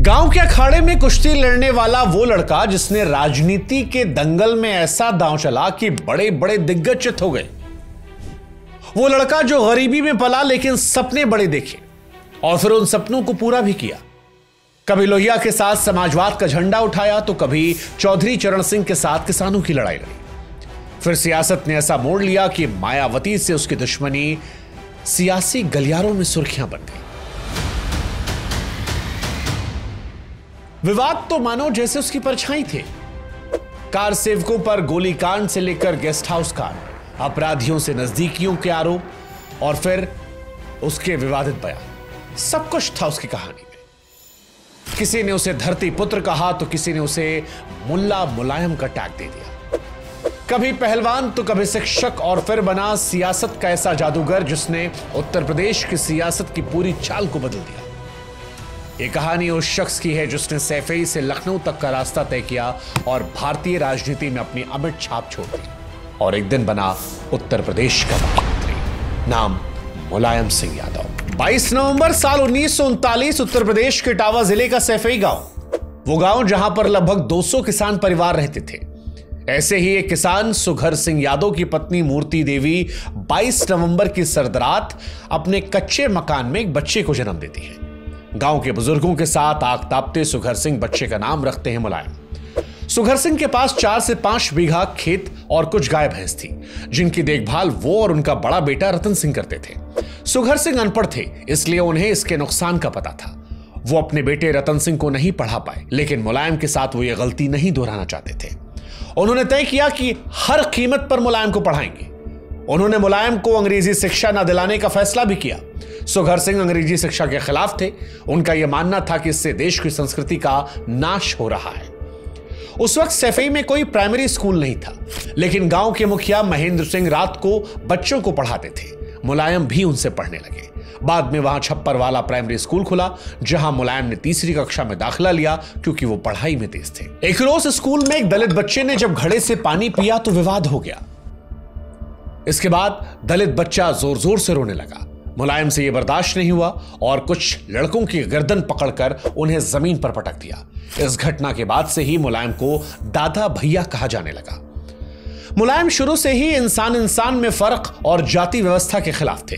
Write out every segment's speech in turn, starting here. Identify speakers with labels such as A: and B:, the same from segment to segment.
A: गांव के अखाड़े में कुश्ती लड़ने वाला वो लड़का जिसने राजनीति के दंगल में ऐसा दांव चला कि बड़े बड़े दिग्गज चित हो गए। वो लड़का जो गरीबी में पला लेकिन सपने बड़े देखे और फिर उन सपनों को पूरा भी किया। कभी लोहिया के साथ समाजवाद का झंडा उठाया तो कभी चौधरी चरण सिंह के साथ किसानों की लड़ाई लड़ी। फिर सियासत ने ऐसा मोड़ लिया कि मायावती से उसकी दुश्मनी सियासी गलियारों में सुर्खियां बन गई। विवाद तो मानो जैसे उसकी परछाई थे। कार सेवकों पर गोलीकांड से लेकर गेस्ट हाउस कांड, अपराधियों से नजदीकियों के आरोप और फिर उसके विवादित बयान, सब कुछ था उसकी कहानी में। किसी ने उसे धरती पुत्र कहा तो किसी ने उसे मुल्ला मुलायम का टैग दे दिया। कभी पहलवान तो कभी शिक्षक और फिर बना सियासत का ऐसा जादूगर जिसने उत्तर प्रदेश की सियासत की पूरी चाल को बदल दिया। यह कहानी उस शख्स की है जिसने सैफई से लखनऊ तक का रास्ता तय किया और भारतीय राजनीति में अपनी अमिट छाप छोड़ दी और एक दिन बना उत्तर प्रदेश का मुख्यमंत्री। नाम मुलायम सिंह यादव। 22 नवंबर साल 1939 उत्तर प्रदेश के इटावा जिले का सैफई गांव, वो गांव जहां पर लगभग 200 किसान परिवार रहते थे। ऐसे ही एक किसान सुघर सिंह यादव की पत्नी मूर्ति देवी 22 नवंबर की सरदरात अपने कच्चे मकान में एक बच्चे को जन्म देती है। गांव के बुजुर्गों के साथ आग तापते सुघर सिंह बच्चे का नाम रखते हैं मुलायम। सुघर सिंह के पास 4 से 5 बीघा खेत और कुछ गाय भैंस थी, जिनकी देखभाल वो और उनका बड़ा बेटा रतन सिंह करते थे। सुघर सिंह अनपढ़ थे, इसलिए उन्हें इसके नुकसान का पता था। वो अपने बेटे रतन सिंह को नहीं पढ़ा पाए, लेकिन मुलायम के साथ वो ये गलती नहीं दोहराना चाहते थे। उन्होंने तय किया कि हर कीमत पर मुलायम को पढ़ाएंगे। उन्होंने मुलायम को अंग्रेजी शिक्षा न दिलाने का फैसला भी किया। सुघर सिंह अंग्रेजी शिक्षा के खिलाफ थे। उनका यह मानना था कि इससे देश की संस्कृति का नाश हो रहा है। उस वक्त सैफई में कोई प्राइमरी स्कूल नहीं था, लेकिन गांव के मुखिया महेंद्र सिंह रात को बच्चों को पढ़ाते थे। मुलायम भी उनसे पढ़ने लगे। बाद में वहां छप्पर वाला प्राइमरी स्कूल खुला, जहां मुलायम ने 3री कक्षा में दाखिला लिया क्योंकि वो पढ़ाई में तेज थे। एक रोज स्कूल में एक दलित बच्चे ने जब घड़े से पानी पिया तो विवाद हो गया। इसके बाद दलित बच्चा जोर जोर से रोने लगा। मुलायम से यह बर्दाश्त नहीं हुआ और कुछ लड़कों की गर्दन पकड़कर उन्हें जमीन पर पटक दिया। इस घटना के बाद से ही मुलायम को दादा भैया कहा जाने लगा। मुलायम शुरू से ही इंसान इंसान में फर्क और जाति व्यवस्था के खिलाफ थे।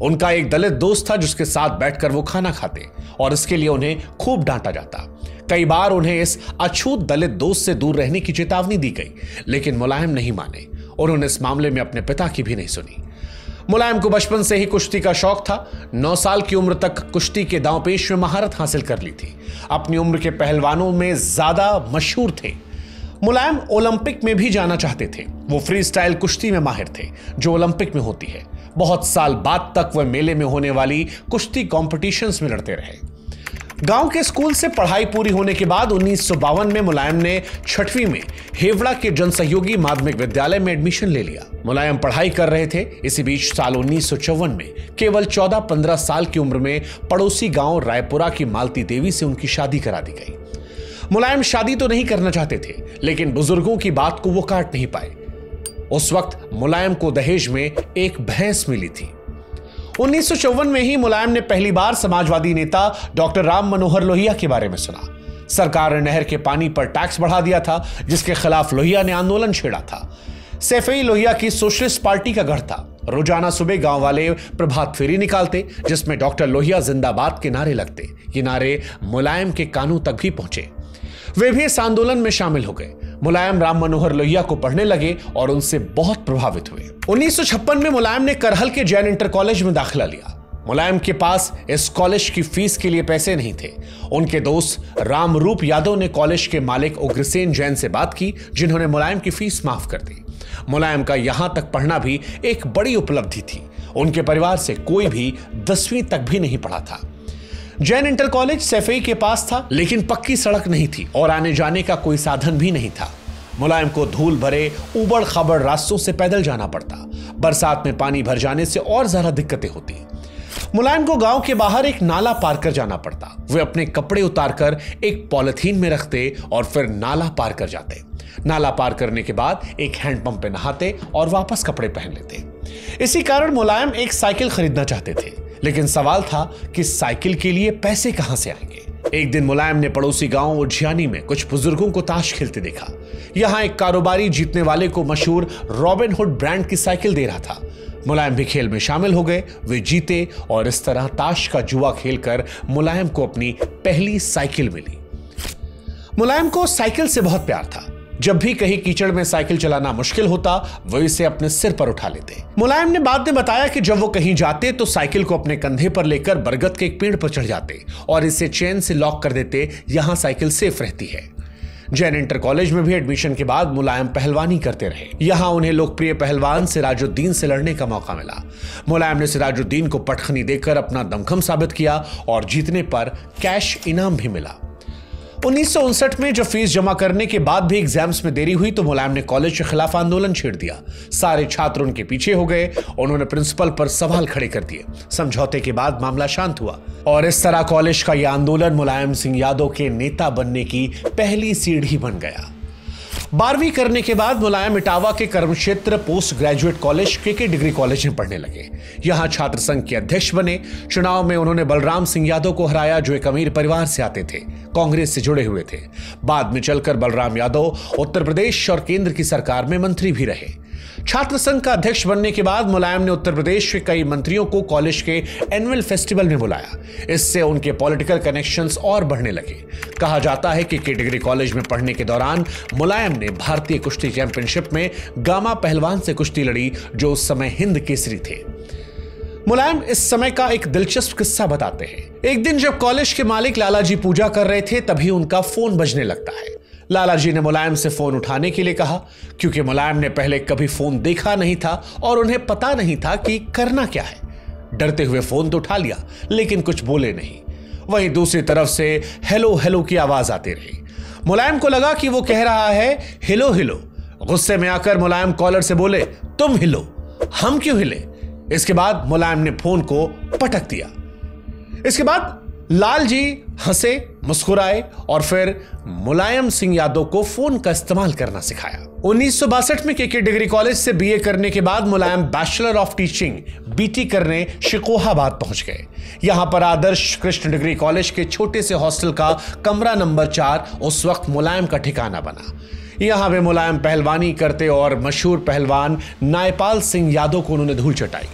A: उनका एक दलित दोस्त था जिसके साथ बैठकर वो खाना खाते और इसके लिए उन्हें खूब डांटा जाता। कई बार उन्हें इस अछूत दलित दोस्त से दूर रहने की चेतावनी दी गई, लेकिन मुलायम नहीं माने। उन्होंने इस मामले में अपने पिता की भी नहीं सुनी। मुलायम को बचपन से ही कुश्ती का शौक था। 9 साल की उम्र तक कुश्ती के दांवपेश में महारत हासिल कर ली थी। अपनी उम्र के पहलवानों में ज्यादा मशहूर थे। मुलायम ओलंपिक में भी जाना चाहते थे। वो फ्री स्टाइल कुश्ती में माहिर थे, जो ओलंपिक में होती है। बहुत साल बाद तक वह मेले में होने वाली कुश्ती कॉम्पिटिशन्स में लड़ते रहे। गांव के स्कूल से पढ़ाई पूरी होने के बाद 1952 में मुलायम ने 6वीं में हेवड़ा के जनसहयोगी माध्यमिक विद्यालय में एडमिशन ले लिया। मुलायम पढ़ाई कर रहे थे। इसी बीच साल 1954 में केवल 14-15 साल की उम्र में पड़ोसी गांव रायपुरा की मालती देवी से उनकी शादी करा दी गई। मुलायम शादी तो नहीं करना चाहते थे, लेकिन बुजुर्गों की बात को वो काट नहीं पाए। उस वक्त मुलायम को दहेज में एक भैंस मिली थी। 1954 में ही मुलायम ने पहली बार समाजवादी नेता डॉक्टर राम मनोहर लोहिया के बारे में सुना। सरकार ने नहर के पानी पर टैक्स बढ़ा दिया था, जिसके खिलाफ लोहिया ने आंदोलन छेड़ा था। सैफई लोहिया की सोशलिस्ट पार्टी का गढ़ था। रोजाना सुबह गांव वाले प्रभात फेरी निकालते, जिसमें डॉक्टर लोहिया जिंदाबाद के नारे लगते। ये नारे मुलायम के कानों तक भी पहुंचे। वे भी इस आंदोलन में शामिल हो गए। मुलायम राम मनोहर लोहिया को पढ़ने लगे और उनसे बहुत प्रभावित हुए। 1956 में मुलायम ने करहल के जैन इंटर कॉलेज में दाखिला लिया। मुलायम के पास इस कॉलेज की फीस के लिए पैसे नहीं थे। उनके दोस्त रामरूप यादव ने कॉलेज के मालिक उग्रसेन जैन से बात की, जिन्होंने मुलायम की फीस माफ कर दी। मुलायम का यहां तक पढ़ना भी एक बड़ी उपलब्धि थी। उनके परिवार से कोई भी 10वीं तक भी नहीं पढ़ा था। जैन इंटर कॉलेज सैफई के पास था, लेकिन पक्की सड़क नहीं थी और आने जाने का कोई साधन भी नहीं था। मुलायम को धूल भरे उबड़ खाबड़ रास्तों से पैदल जाना पड़ता। बरसात में पानी भर जाने से और ज्यादा दिक्कतें होती। मुलायम को गांव के बाहर एक नाला पार कर जाना पड़ता। वे अपने कपड़े उतारकर एक पॉलिथीन में रखते और फिर नाला पार कर जाते। नाला पार करने के बाद एक हैंडपंप पे नहाते और वापस कपड़े पहन लेते। इसी कारण मुलायम एक साइकिल खरीदना चाहते थे, लेकिन सवाल था कि साइकिल के लिए पैसे कहां से आएंगे। एक दिन मुलायम ने पड़ोसी गांव उज्जैनी में कुछ बुजुर्गों को ताश खेलते देखा। यहां एक कारोबारी जीतने वाले को मशहूर रॉबिन हुड ब्रांड की साइकिल दे रहा था। मुलायम भी खेल में शामिल हो गए, वे जीते और इस तरह ताश का जुआ खेलकर मुलायम को अपनी पहली साइकिल मिली। मुलायम को साइकिल से बहुत प्यार था। जब भी कहीं कीचड़ में साइकिल चलाना मुश्किल होता, वो इसे अपने सिर पर उठा लेते। मुलायम ने बाद में बताया कि जब वो कहीं जाते तो साइकिल को अपने कंधे पर लेकर बरगद के एक पेड़ पर चढ़ जाते और इसे चेन से लॉक कर देते। यहां साइकिल सेफ रहती है। जैन इंटर कॉलेज में भी एडमिशन के बाद मुलायम पहलवानी करते रहे। यहां उन्हें लोकप्रिय पहलवान सिराजुद्दीन से लड़ने का मौका मिला। मुलायम ने सिराजुद्दीन को पटखनी देकर अपना दमखम साबित किया और जीतने पर कैश इनाम भी मिला। 1959 में जब फीस जमा करने के बाद भी एग्जाम्स में देरी हुई तो मुलायम ने कॉलेज के खिलाफ आंदोलन छेड़ दिया। सारे छात्र उनके पीछे हो गए। उन्होंने प्रिंसिपल पर सवाल खड़े कर दिए। समझौते के बाद मामला शांत हुआ और इस तरह कॉलेज का यह आंदोलन मुलायम सिंह यादव के नेता बनने की पहली सीढ़ी बन गया। 12वीं करने के बाद मुलायम इटावा के कर्मक्षेत्र पोस्ट ग्रेजुएट कॉलेज के डिग्री कॉलेज में पढ़ने लगे। यहां छात्र संघ के अध्यक्ष बने। चुनाव में उन्होंने बलराम सिंह यादव को हराया, जो एक अमीर परिवार से आते थे, कांग्रेस से जुड़े हुए थे। बाद में चलकर बलराम यादव उत्तर प्रदेश और केंद्र की सरकार में मंत्री भी रहे। छात्र संघ का अध्यक्ष बनने के बाद मुलायम ने उत्तर प्रदेश के कई मंत्रियों को कॉलेज के एनुअल फेस्टिवल में बुलाया। इससे उनके पॉलिटिकल कनेक्शंस और बढ़ने लगे। कहा जाता है कि डिग्री कॉलेज में पढ़ने के दौरान मुलायम ने भारतीय कुश्ती चैंपियनशिप में गामा पहलवान से कुश्ती लड़ी, जो उस समय हिंद केसरी थे। मुलायम इस समय का एक दिलचस्प किस्सा बताते हैं। एक दिन जब कॉलेज के मालिक लालाजी पूजा कर रहे थे, तभी उनका फोन बजने लगता है। लालाजी ने मुलायम से फोन उठाने के लिए कहा, क्योंकि मुलायम ने पहले कभी फोन देखा नहीं था और उन्हें पता नहीं था कि करना क्या है। डरते हुए फोन तो उठा लिया, लेकिन कुछ बोले नहीं। वहीं दूसरी तरफ से हेलो हेलो की आवाज आती रही। मुलायम को लगा कि वो कह रहा है हिलो हिलो। गुस्से में आकर मुलायम कॉलर से बोले, तुम हिलो, हम क्यों हिले? इसके बाद मुलायम ने फोन को पटक दिया। इसके बाद लाल जी हंसे, मुस्कुराए और फिर मुलायम सिंह यादव को फोन का इस्तेमाल करना सिखाया। 1962 में के डिग्री कॉलेज से बीए करने के बाद मुलायम बैचलर ऑफ टीचिंग बीटी करने शिकोहाबाद पहुंच गए। यहां पर आदर्श कृष्ण डिग्री कॉलेज के छोटे से हॉस्टल का कमरा नंबर 4 उस वक्त मुलायम का ठिकाना बना। यहां वे मुलायम पहलवानी करते और मशहूर पहलवान नायपाल सिंह यादव को उन्होंने धूल चटाई।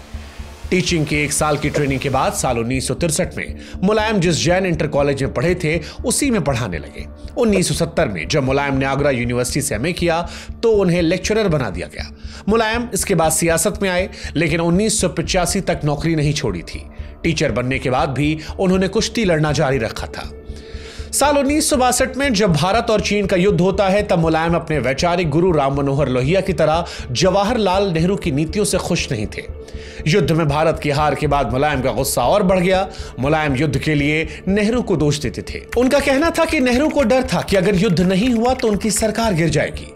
A: टीचिंग के 1 साल की ट्रेनिंग के बाद साल 1963 में मुलायम जिस जैन इंटर कॉलेज में पढ़े थे उसी में पढ़ाने लगे। 1970 में जब मुलायम ने आगरा यूनिवर्सिटी से एमए किया तो उन्हें लेक्चरर बना दिया गया। मुलायम इसके बाद सियासत में आए, लेकिन 1985 तक नौकरी नहीं छोड़ी थी। टीचर बनने के बाद भी उन्होंने कुश्ती लड़ना जारी रखा था। साल 1962 में जब भारत और चीन का युद्ध होता है, तब मुलायम अपने वैचारिक गुरु राम मनोहर लोहिया की तरह जवाहरलाल नेहरू की नीतियों से खुश नहीं थे। युद्ध में भारत की हार के बाद मुलायम का गुस्सा और बढ़ गया। मुलायम युद्ध के लिए नेहरू को दोष देते थे। उनका कहना था कि नेहरू को डर था कि अगर युद्ध नहीं हुआ तो उनकी सरकार गिर जाएगी।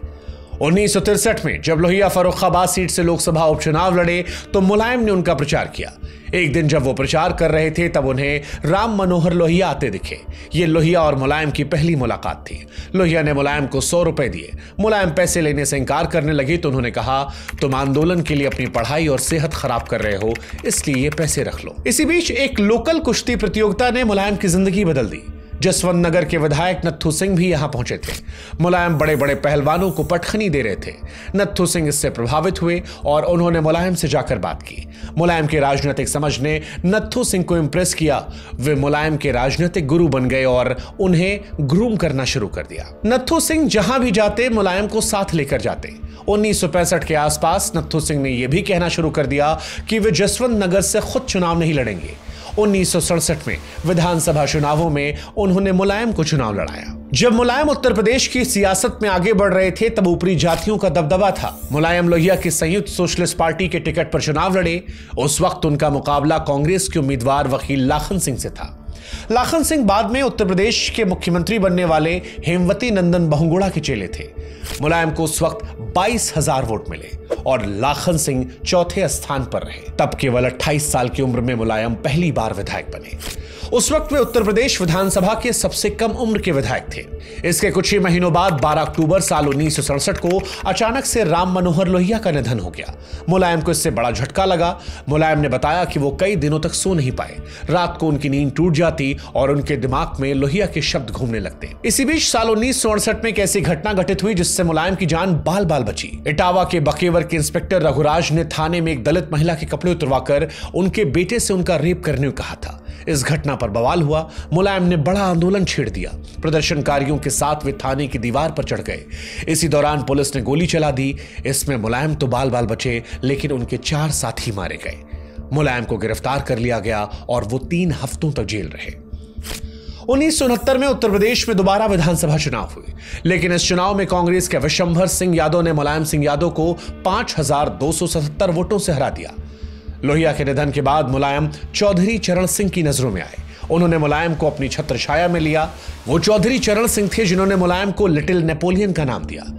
A: 1963 में जब लोहिया फर्रुखाबाद सीट से लोकसभा उपचुनाव लड़े तो मुलायम ने उनका प्रचार किया। एक दिन जब वो प्रचार कर रहे थे तब उन्हें राम मनोहर लोहिया आते दिखे। ये लोहिया और मुलायम की पहली मुलाकात थी। लोहिया ने मुलायम को 100 रुपए दिए। मुलायम पैसे लेने से इंकार करने लगे तो उन्होंने कहा, तुम आंदोलन के लिए अपनी पढ़ाई और सेहत खराब कर रहे हो, इसलिए ये पैसे रख लो। इसी बीच एक लोकल कुश्ती प्रतियोगिता ने मुलायम की जिंदगी बदल दी। जसवंत नगर के विधायक नत्थू सिंह भी यहां पहुंचे थे। मुलायम बड़े बड़े पहलवानों को पटखनी दे रहे थे। नत्थू सिंह इससे प्रभावित हुए और उन्होंने मुलायम से जाकर बात की। मुलायम के राजनीतिक समझ ने नत्थू सिंह को इंप्रेस किया। वे मुलायम के राजनीतिक गुरु बन गए और उन्हें ग्रूम करना शुरू कर दिया। नत्थू सिंह जहां भी जाते मुलायम को साथ लेकर जाते। 1965 के आसपास नत्थू सिंह ने यह भी कहना शुरू कर दिया कि वे जसवंत नगर से खुद चुनाव नहीं लड़ेंगे। 1967 में विधानसभा चुनावों में उन्होंने मुलायम को चुनाव लड़ाया। जब मुलायम उत्तर प्रदेश की सियासत में आगे बढ़ रहे थे तब ऊपरी जातियों का दबदबा था। मुलायम लोहिया की संयुक्त सोशलिस्ट पार्टी के टिकट पर चुनाव लड़े। उस वक्त उनका मुकाबला कांग्रेस के उम्मीदवार वकील लाखन सिंह से था। लाखन सिंह बाद में उत्तर प्रदेश के मुख्यमंत्री बनने वाले हेमवती नंदन बहुगुणा के चेले थे। मुलायम को उस वक्त 22,000 वोट मिले और लाखन सिंह चौथे स्थान पर रहे। तब केवल 28 साल की उम्र में मुलायम पहली बार विधायक बने। उस वक्त वे उत्तर प्रदेश विधानसभा के सबसे कम उम्र के विधायक थे। इसके कुछ ही महीनों बाद 12 अक्टूबर साल 1967 को अचानक से राम मनोहर लोहिया का निधन हो गया। मुलायम को इससे बड़ा झटका लगा। मुलायम ने बताया कि वो कई दिनों तक सो नहीं पाए। रात को उनकी नींद टूट जाती और उनके दिमाग में लोहिया के शब्द घूमने लगते। इसी बीच साल 1968 में एक ऐसी घटना घटित हुई जिससे मुलायम की जान बाल बाल बची। इटावा के बकेवर के इंस्पेक्टर रघुराज ने थाने में एक दलित महिला के कपड़े उतरवाकर उनके बेटे से उनका रेप करने को कहा था। इस घटना पर बवाल हुआ। मुलायम ने बड़ा आंदोलन छेड़ दिया। प्रदर्शनकारियों के साथ वे थाने की दीवार पर चढ़ गए। इसी दौरान पुलिस ने गोली चला दी। इसमें मुलायम तो बाल बाल बचे, लेकिन उनके 4 साथी मारे गए। मुलायम को गिरफ्तार कर लिया गया और वो 3 हफ्तों तक जेल रहे। 1969 में उत्तर प्रदेश में दोबारा विधानसभा चुनाव हुए, लेकिन इस चुनाव में कांग्रेस के विशंभर सिंह यादव ने मुलायम सिंह यादव को 5277 वोटों से हरा दिया। लोहिया के निधन के बाद मुलायम चौधरी चरण सिंह की नजरों में आए। उन्होंने मुलायम को अपनी छत्र छाया में लिया। वो चौधरी चरण सिंह थे जिन्होंने मुलायम को लिटिल नेपोलियन का नाम दिया।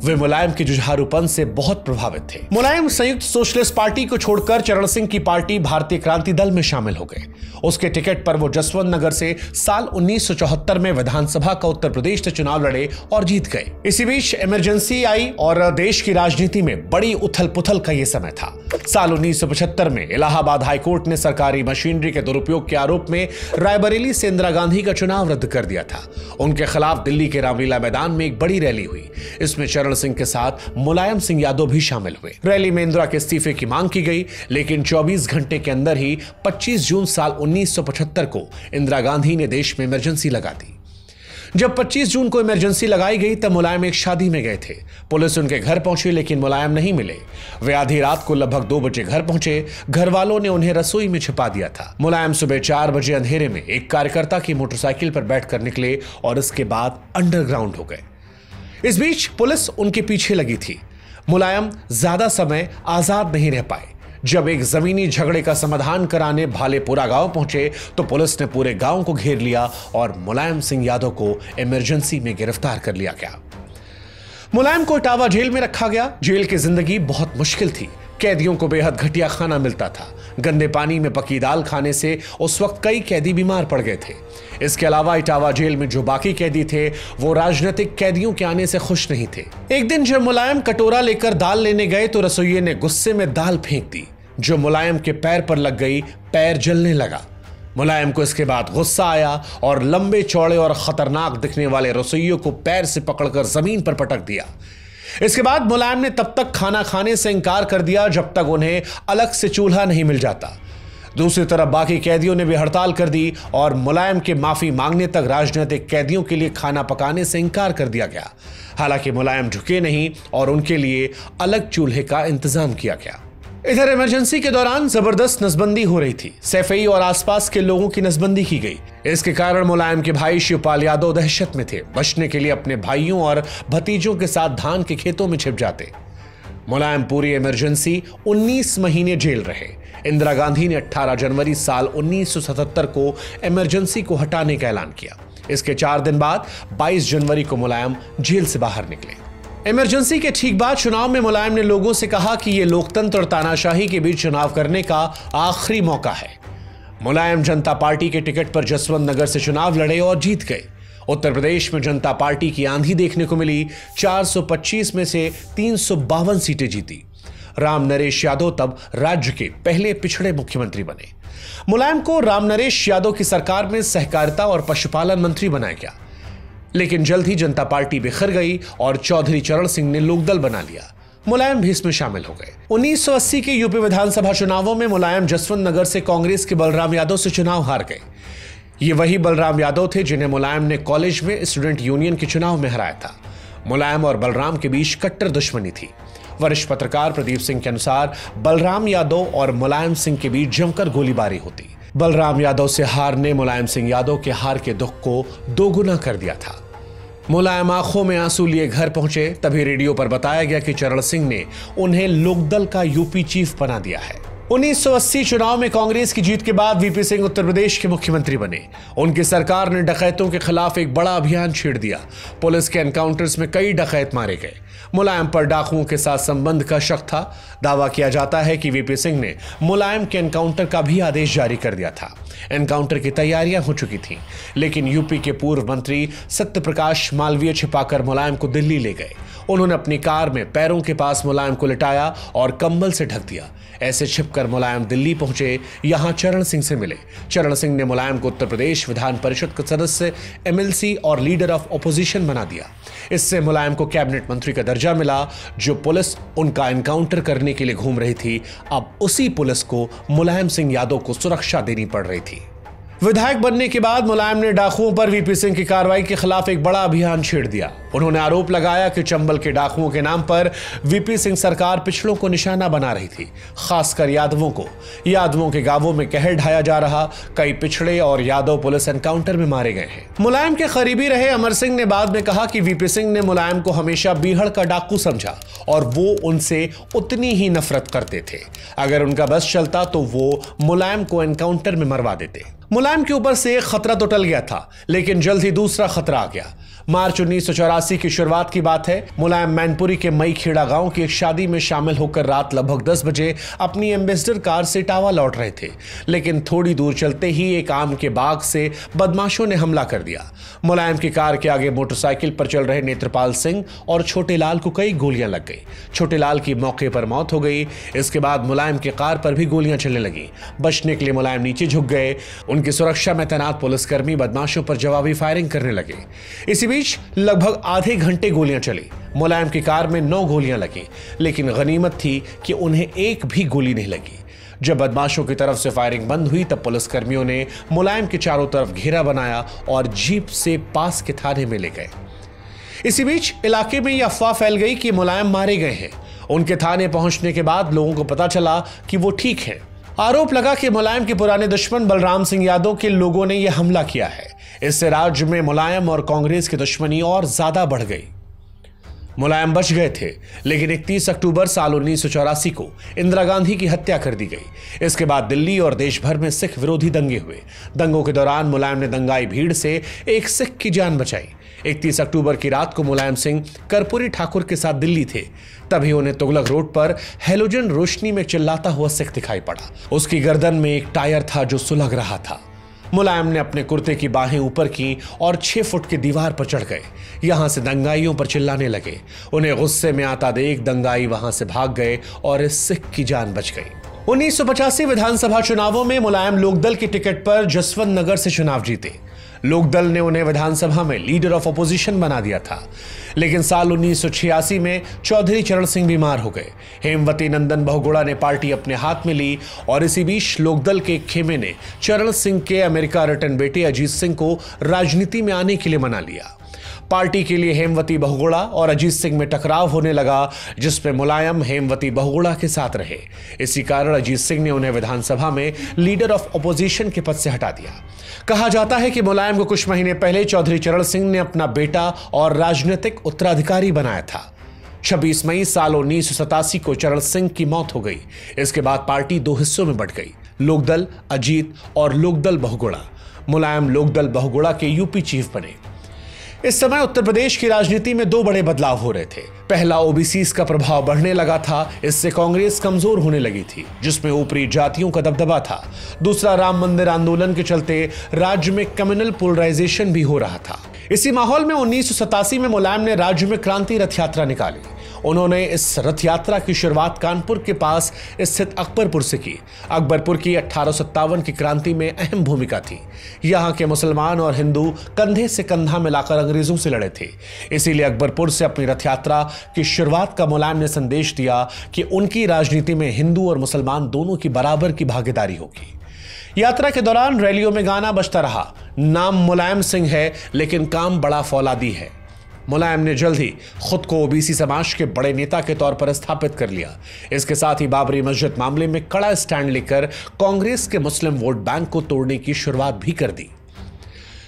A: वे मुलायम के जुझारूपन से बहुत प्रभावित थे। मुलायम संयुक्त सोशलिस्ट पार्टी को छोड़कर चरण सिंह की पार्टी भारतीय क्रांति दल में शामिल हो गए। उसके टिकट पर वो जसवंत नगर से साल 1974 में विधानसभा का उत्तर प्रदेश से चुनाव लड़े और जीत गए। इसी बीच इमरजेंसी आई और देश की राजनीति में बड़ी उथल पुथल का यह समय था। साल 1975 में इलाहाबाद हाईकोर्ट ने सरकारी मशीनरी के दुरुपयोग के आरोप में रायबरेली से इंदिरा गांधी का चुनाव रद्द कर दिया था। उनके खिलाफ दिल्ली के रामलीला मैदान में एक बड़ी रैली हुई। इसमें चरण सिंह के साथ मुलायम सिंह यादव भी शामिल हुए। रैली में इंदिरा के इस्तीफे की मांग की गई, लेकिन 24 घंटे के अंदर ही 25 जून साल 1975 को इंदिरा गांधी ने देश में इमरजेंसी लगा दी। जब 25 जून को इमरजेंसी लगाई गई तब मुलायम एक शादी में गए थे। पुलिस उनके घर पहुंची, लेकिन मुलायम नहीं मिले। वे आधी रात को लगभग 2 बजे घर पहुंचे। घर वालों ने उन्हें रसोई में छिपा दिया था। मुलायम सुबह 4 बजे अंधेरे में एक कार्यकर्ता की मोटरसाइकिल पर बैठकर निकले और इसके बाद अंडरग्राउंड हो गए। इस बीच पुलिस उनके पीछे लगी थी। मुलायम ज्यादा समय आजाद नहीं रह पाए। जब एक जमीनी झगड़े का समाधान कराने भालेपुरा गांव पहुंचे तो पुलिस ने पूरे गांव को घेर लिया और मुलायम सिंह यादव को इमरजेंसी में गिरफ्तार कर लिया गया। मुलायम को इटावा जेल में रखा गया। जेल की जिंदगी बहुत मुश्किल थी। कैदियों को बेहद घटिया खाना मिलता था। गंदे पानी में पकी दाल खाने से उस वक्त कई कैदी बीमार पड़ गए थे। इसके अलावा इटावा जेल में जो बाकी कैदी थे वो राजनीतिक कैदियों के आने से खुश नहीं थे। एक दिन जब मुलायम कटोरा लेकर दाल लेने गए तो रसोइये ने गुस्से में दाल फेंक दी, जो मुलायम के पैर पर लग गई। पैर जलने लगा। मुलायम को इसके बाद गुस्सा आया और लंबे चौड़े और खतरनाक दिखने वाले रसोइयों को पैर से पकड़कर जमीन पर पटक दिया। इसके बाद मुलायम ने तब तक खाना खाने से इंकार कर दिया जब तक उन्हें अलग से चूल्हा नहीं मिल जाता। दूसरी तरफ बाकी कैदियों ने भी हड़ताल कर दी और मुलायम के माफी मांगने तक राजनीतिक कैदियों के लिए खाना पकाने से इंकार कर दिया गया। हालांकि मुलायम झुके नहीं और उनके लिए अलग चूल्हे का इंतजाम किया गया। इधर इमरजेंसी के दौरान जबरदस्त नसबंदी हो रही थी। सैफई और आसपास के लोगों की नसबंदी की गई। इसके कारण मुलायम के भाई शिवपाल यादव दहशत में थे। बचने के लिए अपने भाइयों और भतीजों के साथ धान के खेतों में छिप जाते। मुलायम पूरी इमरजेंसी 19 महीने जेल रहे। इंदिरा गांधी ने 18 जनवरी साल 1977 को इमरजेंसी को हटाने का ऐलान किया। इसके 4 दिन बाद 22 जनवरी को मुलायम जेल से बाहर निकले। इमरजेंसी के ठीक बाद चुनाव में मुलायम ने लोगों से कहा कि यह लोकतंत्र और तानाशाही के बीच चुनाव करने का आखिरी मौका है। मुलायम जनता पार्टी के टिकट पर जसवंत नगर से चुनाव लड़े और जीत गए। उत्तर प्रदेश में जनता पार्टी की आंधी देखने को मिली। 425 में से 352 सीटें जीती। राम नरेश यादव तब राज्य के पहले पिछड़े मुख्यमंत्री बने। मुलायम को राम नरेश यादव की सरकार में सहकारिता और पशुपालन मंत्री बनाया गया, लेकिन जल्द ही जनता पार्टी बिखर गई और चौधरी चरण सिंह ने लोकदल बना लिया। मुलायम भी इसमें शामिल हो गए। 1980 के यूपी विधानसभा चुनावों में मुलायम जसवंत नगर से कांग्रेस के बलराम यादव से चुनाव हार गए। ये वही बलराम यादव थे जिन्हें मुलायम ने कॉलेज में स्टूडेंट यूनियन के चुनाव में हराया था। मुलायम और बलराम के बीच कट्टर दुश्मनी थी। वरिष्ठ पत्रकार प्रदीप सिंह के अनुसार बलराम यादव और मुलायम सिंह के बीच जमकर गोलीबारी होती। बलराम यादव से हार ने मुलायम सिंह यादव के हार के दुख को दोगुना कर दिया था। मुलायम आंखों में आंसू लिए घर पहुंचे। तभी रेडियो पर बताया गया कि चरण सिंह ने उन्हें लोकदल का यूपी चीफ बना दिया है। 1980 चुनाव में कांग्रेस की जीत के बाद वीपी सिंह उत्तर प्रदेश के मुख्यमंत्री बने। उनकी सरकार ने डकैतों के खिलाफ एक बड़ा अभियान छेड़ दिया। पुलिस के एनकाउंटर्स में कई डकैत मारे गए। मुलायम पर डाकुओं के साथ संबंध का शक था। दावा किया जाता है कि वीपी सिंह ने मुलायम के एनकाउंटर का भी आदेश जारी कर दिया था। एनकाउंटर की तैयारियां हो चुकी थीं, लेकिन यूपी के पूर्व मंत्री सत्यप्रकाश मालवीय छिपाकर मुलायम को दिल्ली ले गए। उन्होंने अपनी कार में पैरों के पास मुलायम को लिटाया और कंबल से ढक दिया। ऐसे छिपकर मुलायम दिल्ली पहुंचे, यहां चरण सिंह से मिले। चरण सिंह ने मुलायम को उत्तर प्रदेश विधान परिषद का सदस्य, एमएलसी और लीडर ऑफ ऑपोजिशन बना दिया। इससे मुलायम को कैबिनेट मंत्री का दर्जा मिला। जो पुलिस उनका एनकाउंटर करने के लिए घूम रही थी, अब उसी पुलिस को मुलायम सिंह यादव को सुरक्षा देनी पड़ रही थी। विधायक बनने के बाद मुलायम ने डाकुओं पर वीपी सिंह की कार्रवाई के खिलाफ एक बड़ा अभियान छेड़ दिया। उन्होंने आरोप लगाया कि चंबल के डाकुओं के नाम पर वीपी सिंह सरकार पिछड़ों को निशाना बना रही थी, खासकर यादवों को। यादवों के गांवों में कहर ढाया जा रहा, कई पिछड़े और यादव पुलिस एनकाउंटर में मारे गए हैं। मुलायम के करीबी रहे अमर सिंह ने बाद में कहा कि वीपी सिंह ने मुलायम को हमेशा बीहड़ का डाकू समझा और वो उनसे उतनी ही नफरत करते थे। अगर उनका बस चलता तो वो मुलायम को एनकाउंटर में मरवा देते। मुलायम के ऊपर से एक खतरा तो टल गया था, लेकिन जल्द ही दूसरा खतरा आ गया। मार्च 1984 की शुरुआत की बात है। मुलायम मैनपुरी के मई खेड़ा गांव की एक शादी में शामिल होकर रात लगभग 10 बजे अपनी एम्बेसडर कार से इटावा लौट रहे थे, लेकिन थोड़ी दूर चलते ही एक आम के बाग से बदमाशों ने हमला कर दिया। मुलायम की कार के आगे मोटरसाइकिल पर चल रहे नेत्रपाल सिंह और छोटे लाल को कई गोलियां लग गई। छोटे लाल की मौके पर मौत हो गई। इसके बाद मुलायम की कार पर भी गोलियां चलने लगी। बचने के लिए मुलायम नीचे झुक गए। उनकी सुरक्षा में तैनात पुलिसकर्मी बदमाशों पर जवाबी फायरिंग करने लगे। इसी बीच लगभग आधे घंटे गोलियां चली। मुलायम की कार में 9 गोलियां लगी, लेकिन गनीमत थी कि उन्हें एक भी गोली नहीं लगी। जब बदमाशों की तरफ से फायरिंग बंद हुई, तब पुलिसकर्मियों ने मुलायम के चारों तरफ घेरा बनाया और जीप से पास के थाने में ले गए। इसी बीच इलाके में यह अफवाह फैल गई कि मुलायम मारे गए हैं। उनके थाने पहुंचने के बाद लोगों को पता चला कि वो ठीक है। आरोप लगा कि मुलायम के पुराने दुश्मन बलराम सिंह यादव के लोगों ने यह हमला किया है। इससे राज्य में मुलायम और कांग्रेस की दुश्मनी और ज्यादा बढ़ गई। मुलायम बच गए थे, लेकिन 31 अक्टूबर साल 1984 को इंदिरा गांधी की हत्या कर दी गई। इसके बाद दिल्ली और देश भर में सिख विरोधी दंगे हुए। दंगों के दौरान मुलायम ने दंगाई भीड़ से एक सिख की जान बचाई। 31 अक्टूबर की रात को मुलायम सिंह कर्पूरी ठाकुर के साथ दिल्ली थे। तभी उन्हें तुगलक रोड पर हेलोजन रोशनी में चिल्लाता हुआ सिख दिखाई पड़ा। उसकी गर्दन में एक टायर था जो सुलग रहा था। मुलायम ने अपने कुर्ते की बाहें ऊपर की और 6 फुट की दीवार पर चढ़ गए। यहां से दंगाइयों पर चिल्लाने लगे। उन्हें गुस्से में आता देख दंगाई वहां से भाग गए और इस सिख की जान बच गई। 1985 विधानसभा चुनावों में मुलायम लोकदल की टिकट पर जसवंत नगर से चुनाव जीते। लोकदल ने उन्हें विधानसभा में लीडर ऑफ ऑपोजिशन बना दिया था, लेकिन साल 1986 में चौधरी चरण सिंह बीमार हो गए। हेमवती नंदन बहुगुणा ने पार्टी अपने हाथ में ली और इसी बीच लोकदल के एक खेमे ने चरण सिंह के अमेरिका रिटर्न बेटे अजीत सिंह को राजनीति में आने के लिए मना लिया। पार्टी के लिए हेमवती बहुगुणा और अजीत सिंह में टकराव होने लगा, जिसमें मुलायम हेमवती बहुगुणा के साथ रहे। इसी कारण अजीत सिंह ने उन्हें विधानसभा में लीडर ऑफ ऑपोजिशन के पद से हटा दिया। कहा जाता है कि मुलायम को कुछ महीने पहले चौधरी चरण सिंह ने अपना बेटा और राजनीतिक उत्तराधिकारी बनाया था। 26 मई साल 1987 को चरण सिंह की मौत हो गई। इसके बाद पार्टी 2 हिस्सों में बंट गई, लोकदल अजीत और लोकदल बहुगुणा। मुलायम लोकदल बहुगुणा के यूपी चीफ बने। इस समय उत्तर प्रदेश की राजनीति में 2 बड़े बदलाव हो रहे थे। पहला, ओबीसी का प्रभाव बढ़ने लगा था। इससे कांग्रेस कमजोर होने लगी थी, जिसमें ऊपरी जातियों का दबदबा था। दूसरा, राम मंदिर आंदोलन के चलते राज्य में कम्युनल पोलराइजेशन भी हो रहा था। इसी माहौल में 1987 में मुलायम ने राज्य में क्रांति रथ यात्रा निकाली। उन्होंने इस रथ यात्रा की शुरुआत कानपुर के पास स्थित अकबरपुर से की। अकबरपुर की 1857 की क्रांति में अहम भूमिका थी। यहाँ के मुसलमान और हिंदू कंधे से कंधा मिलाकर अंग्रेजों से लड़े थे। इसीलिए अकबरपुर से अपनी रथ यात्रा की शुरुआत का मुलायम ने संदेश दिया कि उनकी राजनीति में हिंदू और मुसलमान दोनों की बराबर की भागीदारी होगी। यात्रा के दौरान रैलियों में गाना बजता रहा, नाम मुलायम सिंह है लेकिन काम बड़ा फौलादी है। मुलायम ने जल्द ही खुद को ओबीसी समाज के बड़े नेता के तौर पर स्थापित कर लिया। इसके साथ ही बाबरी मस्जिद मामले में कड़ा स्टैंड लेकर कांग्रेस के मुस्लिम वोट बैंक को तोड़ने की शुरुआत भी कर दी।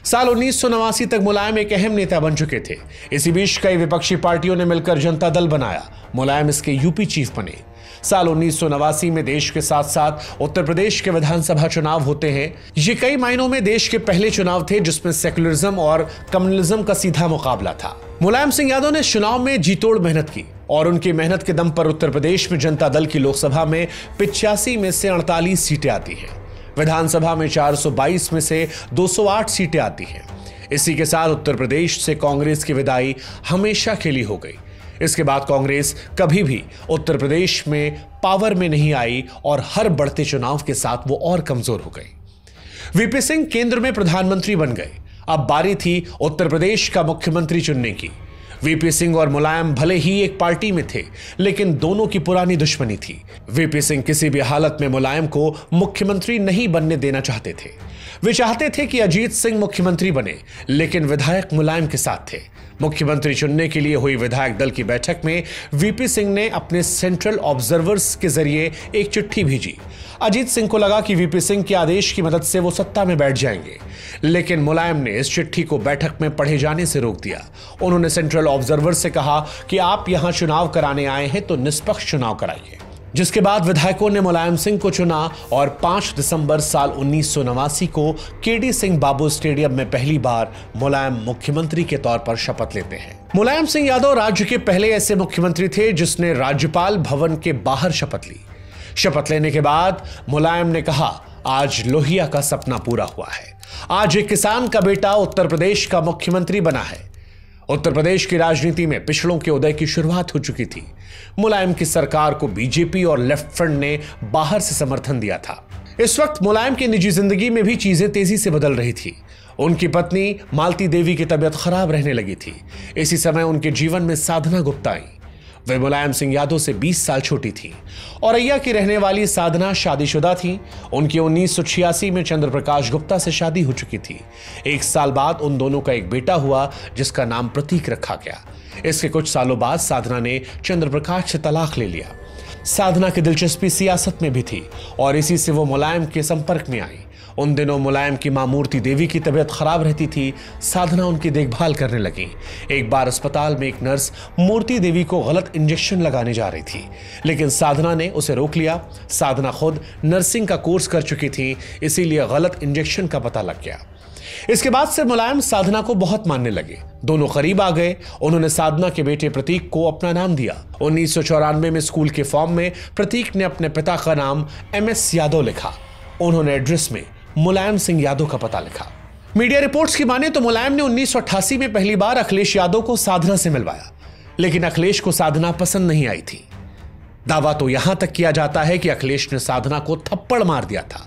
A: साल 1989 तक मुलायम एक अहम नेता बन चुके थे। इसी बीच कई विपक्षी पार्टियों ने मिलकर जनता दल बनाया। मुलायम इसके यूपी चीफ बने। साल 1989 में देश के साथ साथ उत्तर प्रदेश के विधानसभा चुनाव होते हैं। ये कई मायनों में देश के पहले चुनाव थे जिसमें सेक्युलरिज्म और कम्युनलिज्म का सीधा मुकाबला था। मुलायम सिंह यादव ने चुनाव में जीतोड़ मेहनत की और उनकी मेहनत के दम पर उत्तर प्रदेश में जनता दल की लोकसभा में 85 में से 48 सीटें आती हैं। विधानसभा में 422 में से 208 सीटें आती हैं। इसी के साथ उत्तर प्रदेश से कांग्रेस की विदाई हमेशा के लिए हो गई। इसके बाद कांग्रेस कभी भी उत्तर प्रदेश में पावर में नहीं आई और हर बढ़ते चुनाव के साथ वो और कमजोर हो गई। वीपी सिंह केंद्र में प्रधानमंत्री बन गए। अब बारी थी उत्तर प्रदेश का मुख्यमंत्री चुनने की। वीपी सिंह और मुलायम भले ही एक पार्टी में थे, लेकिन दोनों की पुरानी दुश्मनी थी। वीपी सिंह किसी भी हालत में मुलायम को मुख्यमंत्री नहीं बनने देना चाहते थे। वे चाहते थे कि अजीत सिंह मुख्यमंत्री बने, लेकिन विधायक मुलायम के साथ थे। मुख्यमंत्री चुनने के लिए हुई विधायक दल की बैठक में वीपी सिंह ने अपने सेंट्रल ऑब्जर्वर्स के जरिए एक चिट्ठी भेजी। अजीत सिंह को लगा कि वीपी सिंह के आदेश की मदद से वो सत्ता में बैठ जाएंगे, लेकिन मुलायम ने इस चिट्ठी को बैठक में पढ़े जाने से रोक दिया। उन्होंने सेंट्रल ऑब्जर्वर से कहा कि आप यहां चुनाव कराने आए हैं तो निष्पक्ष चुनाव कराइए। जिसके बाद विधायकों ने मुलायम सिंह को चुना और 5 दिसंबर साल 1989 को केडी सिंह बाबू स्टेडियम में पहली बार मुलायम मुख्यमंत्री के तौर पर शपथ लेते हैं। मुलायम सिंह यादव राज्य के पहले ऐसे मुख्यमंत्री थे जिसने राज्यपाल भवन के बाहर शपथ ली। शपथ लेने के बाद मुलायम ने कहा, आज लोहिया का सपना पूरा हुआ है। आज एक किसान का बेटा उत्तर प्रदेश का मुख्यमंत्री बना है। उत्तर प्रदेश की राजनीति में पिछड़ों के उदय की शुरुआत हो चुकी थी। मुलायम की सरकार को बीजेपी और लेफ्ट फ्रंट ने बाहर से समर्थन दिया था। इस वक्त मुलायम की निजी जिंदगी में भी चीजें तेजी से बदल रही थी। उनकी पत्नी मालती देवी की तबीयत खराब रहने लगी थी। इसी समय उनके जीवन में साधना गुप्ता आई। वे मुलायम सिंह यादव से 20 साल छोटी थी। औरैया की रहने वाली साधना शादीशुदा थी। उनकी 1986 में चंद्र प्रकाश गुप्ता से शादी हो चुकी थी। 1 साल बाद उन दोनों का एक बेटा हुआ जिसका नाम प्रतीक रखा गया। इसके कुछ सालों बाद साधना ने चंद्र प्रकाश से तलाक ले लिया। साधना की दिलचस्पी सियासत में भी थी और इसी से वो मुलायम के संपर्क में आई। उन दिनों मुलायम की मां मूर्ति देवी की तबीयत खराब रहती थी। साधना उनकी देखभाल करने लगी। एक बार अस्पताल में एक नर्स मूर्ति देवी को गलत इंजेक्शन लगाने जा रही थी, लेकिन साधना ने उसे रोक लिया। साधना खुद नर्सिंग का कोर्स कर चुकी थी, इसीलिए गलत इंजेक्शन का पता लग गया। इसके बाद से मुलायम साधना को बहुत मानने लगे। दोनों करीब आ गए। उन्होंने साधना के बेटे प्रतीक को अपना नाम दिया। 1994 में स्कूल के फॉर्म में प्रतीक ने अपने पिता का नाम MS यादव लिखा। उन्होंने एड्रेस में मुलायम सिंह यादव का पता लिखा। मीडिया रिपोर्ट्स की माने तो मुलायम ने 1988 में पहली बार अखिलेश यादव को साधना से मिलवाया, लेकिन अखिलेश को साधना पसंद नहीं आई थी। दावा तो यहां तक किया जाता है कि अखिलेश ने साधना को थप्पड़ मार दिया था।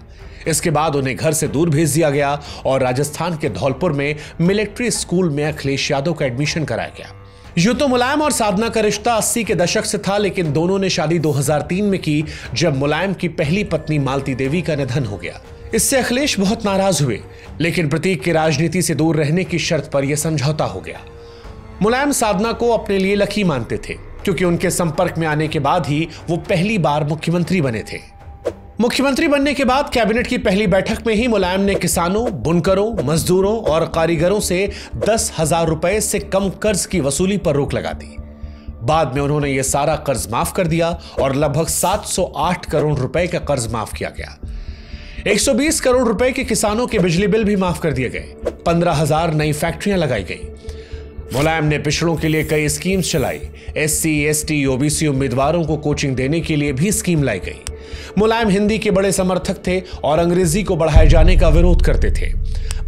A: इसके बाद उन्हें घर से दूर भेज दिया गया और राजस्थान के धौलपुर में मिलिट्री स्कूल में अखिलेश यादव का एडमिशन कराया गया। यूं तो मुलायम और साधना का रिश्ता 80 के दशक से था, लेकिन दोनों ने शादी 2003 में की जब मुलायम की पहली पत्नी मालती देवी का निधन हो गया। इससे अखिलेश बहुत नाराज हुए, लेकिन प्रतीक की राजनीति से दूर रहने की शर्त पर यह समझौता हो गया। मुलायम साधना को अपने लिए लकी मानते थे, क्योंकि उनके संपर्क में आने के बाद ही वो पहली बार मुख्यमंत्री बने थे। मुख्यमंत्री बनने के बाद कैबिनेट की पहली बैठक में ही मुलायम ने किसानों, बुनकरों, मजदूरों और कारीगरों से 10,000 रुपए से कम कर्ज की वसूली पर रोक लगा दी। बाद में उन्होंने यह सारा कर्ज माफ कर दिया और लगभग 708 करोड़ रुपए का कर्ज माफ किया गया। 120 करोड़ रुपए के किसानों के बिजली बिल भी माफ कर दिए गए। 15,000 नई फैक्ट्रियां लगाई गई। मुलायम ने पिछड़ों के लिए कई स्कीम्स चलाई। SC, ST, OBC उम्मीदवारों को कोचिंग देने के लिए भी स्कीम लाई गई। मुलायम हिंदी के बड़े समर्थक थे और अंग्रेजी को बढ़ाए जाने का विरोध करते थे।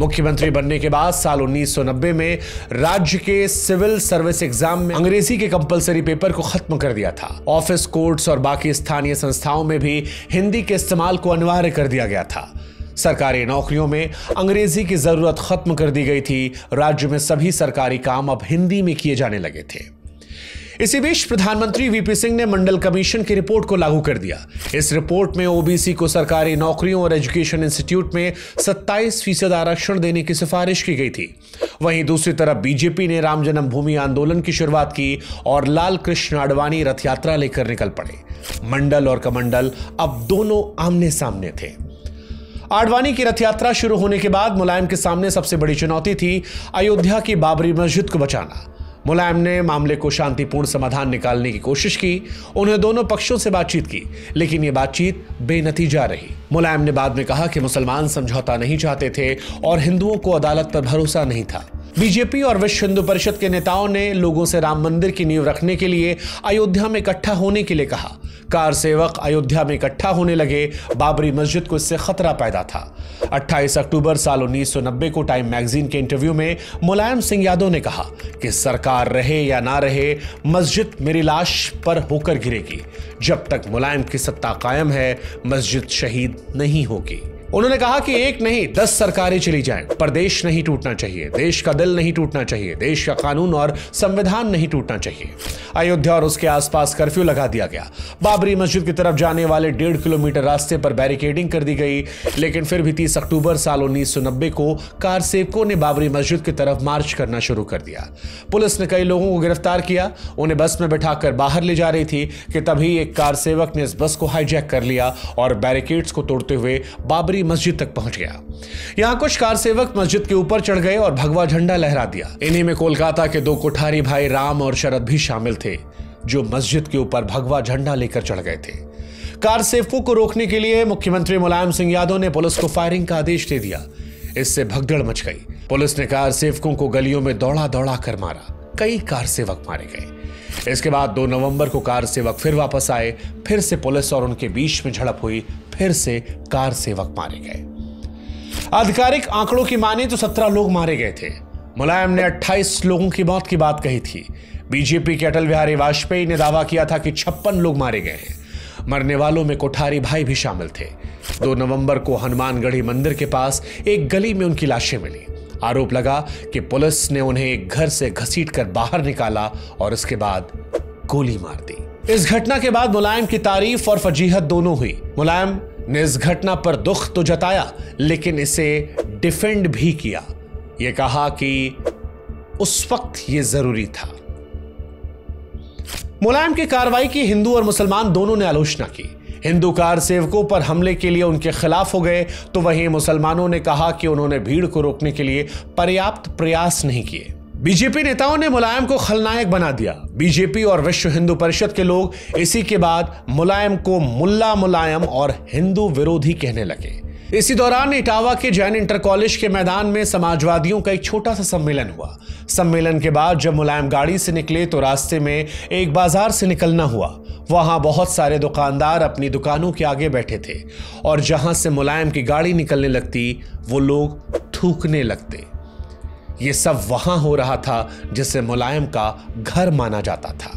A: मुख्यमंत्री बनने के बाद साल 1990 में राज्य के सिविल सर्विस एग्जाम में अंग्रेजी के कंपलसरी पेपर को खत्म कर दिया था। ऑफिस, कोर्ट्स और बाकी स्थानीय संस्थाओं में भी हिंदी के इस्तेमाल को अनिवार्य कर दिया गया था। सरकारी नौकरियों में अंग्रेजी की जरूरत खत्म कर दी गई थी। राज्य में सभी सरकारी काम अब हिंदी में किए जाने लगे थे। इसी बीच प्रधानमंत्री वीपी सिंह ने मंडल कमीशन की रिपोर्ट को लागू कर दिया। इस रिपोर्ट में OBC को सरकारी नौकरियों और एजुकेशन इंस्टीट्यूट में 27% आरक्षण देने की सिफारिश की गई थी। वहीं दूसरी तरफ बीजेपी ने राम जन्मभूमि आंदोलन की शुरुआत की और लाल कृष्ण आडवाणी रथ यात्रा लेकर निकल पड़े। मंडल और कमंडल अब दोनों आमने सामने थे। आडवाणी की रथ यात्रा शुरू होने के बाद मुलायम के सामने सबसे बड़ी चुनौती थी अयोध्या की बाबरी मस्जिद को बचाना। मुलायम ने मामले को शांतिपूर्ण समाधान निकालने की कोशिश की। उन्होंने दोनों पक्षों से बातचीत की, लेकिन यह बातचीत बेनतीजा रही। मुलायम ने बाद में कहा कि मुसलमान समझौता नहीं चाहते थे और हिंदुओं को अदालत पर भरोसा नहीं था। बीजेपी और विश्व हिंदू परिषद के नेताओं ने लोगों से राम मंदिर की नींव रखने के लिए अयोध्या में इकट्ठा होने के लिए कहा। कार सेवक अयोध्या में इकट्ठा होने लगे। बाबरी मस्जिद को इससे खतरा पैदा था। 28 अक्टूबर साल 1990 को टाइम मैगजीन के इंटरव्यू में मुलायम सिंह यादव ने कहा कि सरकार रहे या ना रहे, मस्जिद मेरी लाश पर होकर गिरेगी। जब तक मुलायम की सत्ता कायम है, मस्जिद शहीद नहीं होगी। उन्होंने कहा कि एक नहीं 10 सरकारें चली जाएं, पर देश नहीं टूटना चाहिए, देश का दिल नहीं टूटना चाहिए, देश का कानून और संविधान नहीं टूटना चाहिए। अयोध्या और उसके आसपास कर्फ्यू लगा दिया गया। बाबरी मस्जिद की तरफ जाने वाले 1.5 किलोमीटर रास्ते पर बैरिकेडिंग कर दी गई। लेकिन फिर भी 30 अक्टूबर साल 1990 को कार सेवकों ने बाबरी मस्जिद की तरफ मार्च करना शुरू कर दिया। पुलिस ने कई लोगों को गिरफ्तार किया। उन्हें बस में बैठाकर बाहर ले जा रही थी कि तभी एक कार सेवक ने इस बस को हाईजैक कर लिया और बैरिकेड्स को तोड़ते हुए बाबरी मस्जिद तक पहुंच गया। यहां कुछ कार सेवक मस्जिद के ऊपर चढ़ गए और भगवा झंडा लहरा दिया। इन्हीं में कोलकाता के 2 कोठारी भाई राम और शरद भी शामिल थे, जो मस्जिद के ऊपर भगवा झंडा लेकर चढ़ गए थे। कार सेवकों को रोकने के लिए मुख्यमंत्री मुलायम सिंह यादव ने पुलिस को फायरिंग का आदेश दे दिया। इससे भगदड़ मच गई। पुलिस ने कार सेवकों को गलियों में दौड़ा दौड़ा कर मारा। कई कार सेवक मारे गए। इसके बाद 2 नवंबर को कार सेवक फिर वापस आए। फिर से पुलिस और उनके बीच में झड़प हुई। फिर से कार सेवक मारे गए। आधिकारिक आंकड़ों की माने तो 17 लोग मारे गए थे। मुलायम ने 28 लोगों की मौत की बात कही थी। बीजेपी के अटल बिहारी वाजपेयी ने दावा किया था कि 56 लोग मारे गए हैं। मरने वालों में कोठारी भाई भी शामिल थे। 2 नवंबर को हनुमानगढ़ी मंदिर के पास एक गली में उनकी लाशें मिली। आरोप लगा कि पुलिस ने उन्हें एक घर से घसीटकर बाहर निकाला और उसके बाद गोली मार दी। इस घटना के बाद मुलायम की तारीफ और फजीहत दोनों हुई। मुलायम ने इस घटना पर दुख तो जताया, लेकिन इसे डिफेंड भी किया। यह कहा कि उस वक्त यह जरूरी था। मुलायम की कार्रवाई की हिंदू और मुसलमान दोनों ने आलोचना की। हिंदू कार सेवकों पर हमले के लिए उनके खिलाफ हो गए, तो वहीं मुसलमानों ने कहा कि उन्होंने भीड़ को रोकने के लिए पर्याप्त प्रयास नहीं किए। बीजेपी नेताओं ने मुलायम को खलनायक बना दिया। बीजेपी और विश्व हिंदू परिषद के लोग इसी के बाद मुलायम को मुल्ला मुलायम और हिंदू विरोधी कहने लगे। इसी दौरान इटावा के जैन इंटर कॉलेज के मैदान में समाजवादियों का एक छोटा सा सम्मेलन हुआ। सम्मेलन के बाद जब मुलायम गाड़ी से निकले तो रास्ते में एक बाजार से निकलना हुआ। वहां बहुत सारे दुकानदार अपनी दुकानों के आगे बैठे थे और जहां से मुलायम की गाड़ी निकलने लगती वो लोग थूकने लगते। ये सब वहां हो रहा था जिसे मुलायम का घर माना जाता था।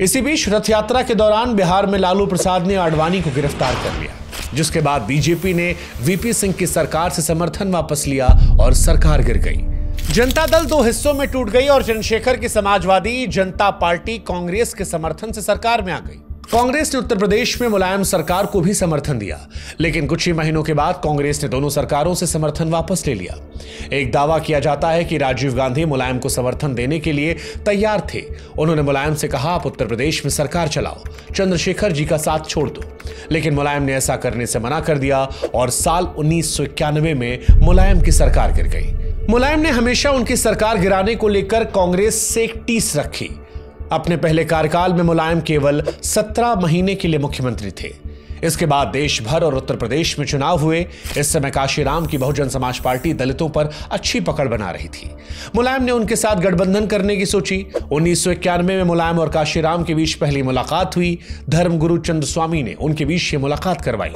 A: इसी बीच रथ यात्रा के दौरान बिहार में लालू प्रसाद ने आडवाणी को गिरफ्तार कर लिया, जिसके बाद बीजेपी ने वीपी सिंह की सरकार से समर्थन वापस लिया और सरकार गिर गई। जनता दल 2 हिस्सों में टूट गई और चंद्रशेखर की समाजवादी जनता पार्टी कांग्रेस के समर्थन से सरकार में आ गई। कांग्रेस ने उत्तर प्रदेश में मुलायम सरकार को भी समर्थन दिया, लेकिन कुछ ही महीनों के बाद कांग्रेस ने दोनों सरकारों से समर्थन वापस ले लिया। एक दावा किया जाता है कि राजीव गांधी मुलायम को समर्थन देने के लिए तैयार थे। उन्होंने मुलायम से कहा, आप उत्तर प्रदेश में सरकार चलाओ, चंद्रशेखर जी का साथ छोड़ दो। लेकिन मुलायम ने ऐसा करने से मना कर दिया और साल 1991 में मुलायम की सरकार गिर गई। मुलायम ने हमेशा उनकी सरकार गिराने को लेकर कांग्रेस से एक टीस रखी। अपने पहले कार्यकाल में मुलायम केवल 17 महीने के लिए मुख्यमंत्री थे। इसके बाद देश भर और उत्तर प्रदेश में चुनाव हुए। इस समय काशीराम की बहुजन समाज पार्टी दलितों पर अच्छी पकड़ बना रही थी। मुलायम ने उनके साथ गठबंधन करने की सोची। 1991 में मुलायम और काशीराम के बीच पहली मुलाकात हुई। धर्मगुरु चंद्रस्वामी ने उनके बीच ये मुलाकात करवाई,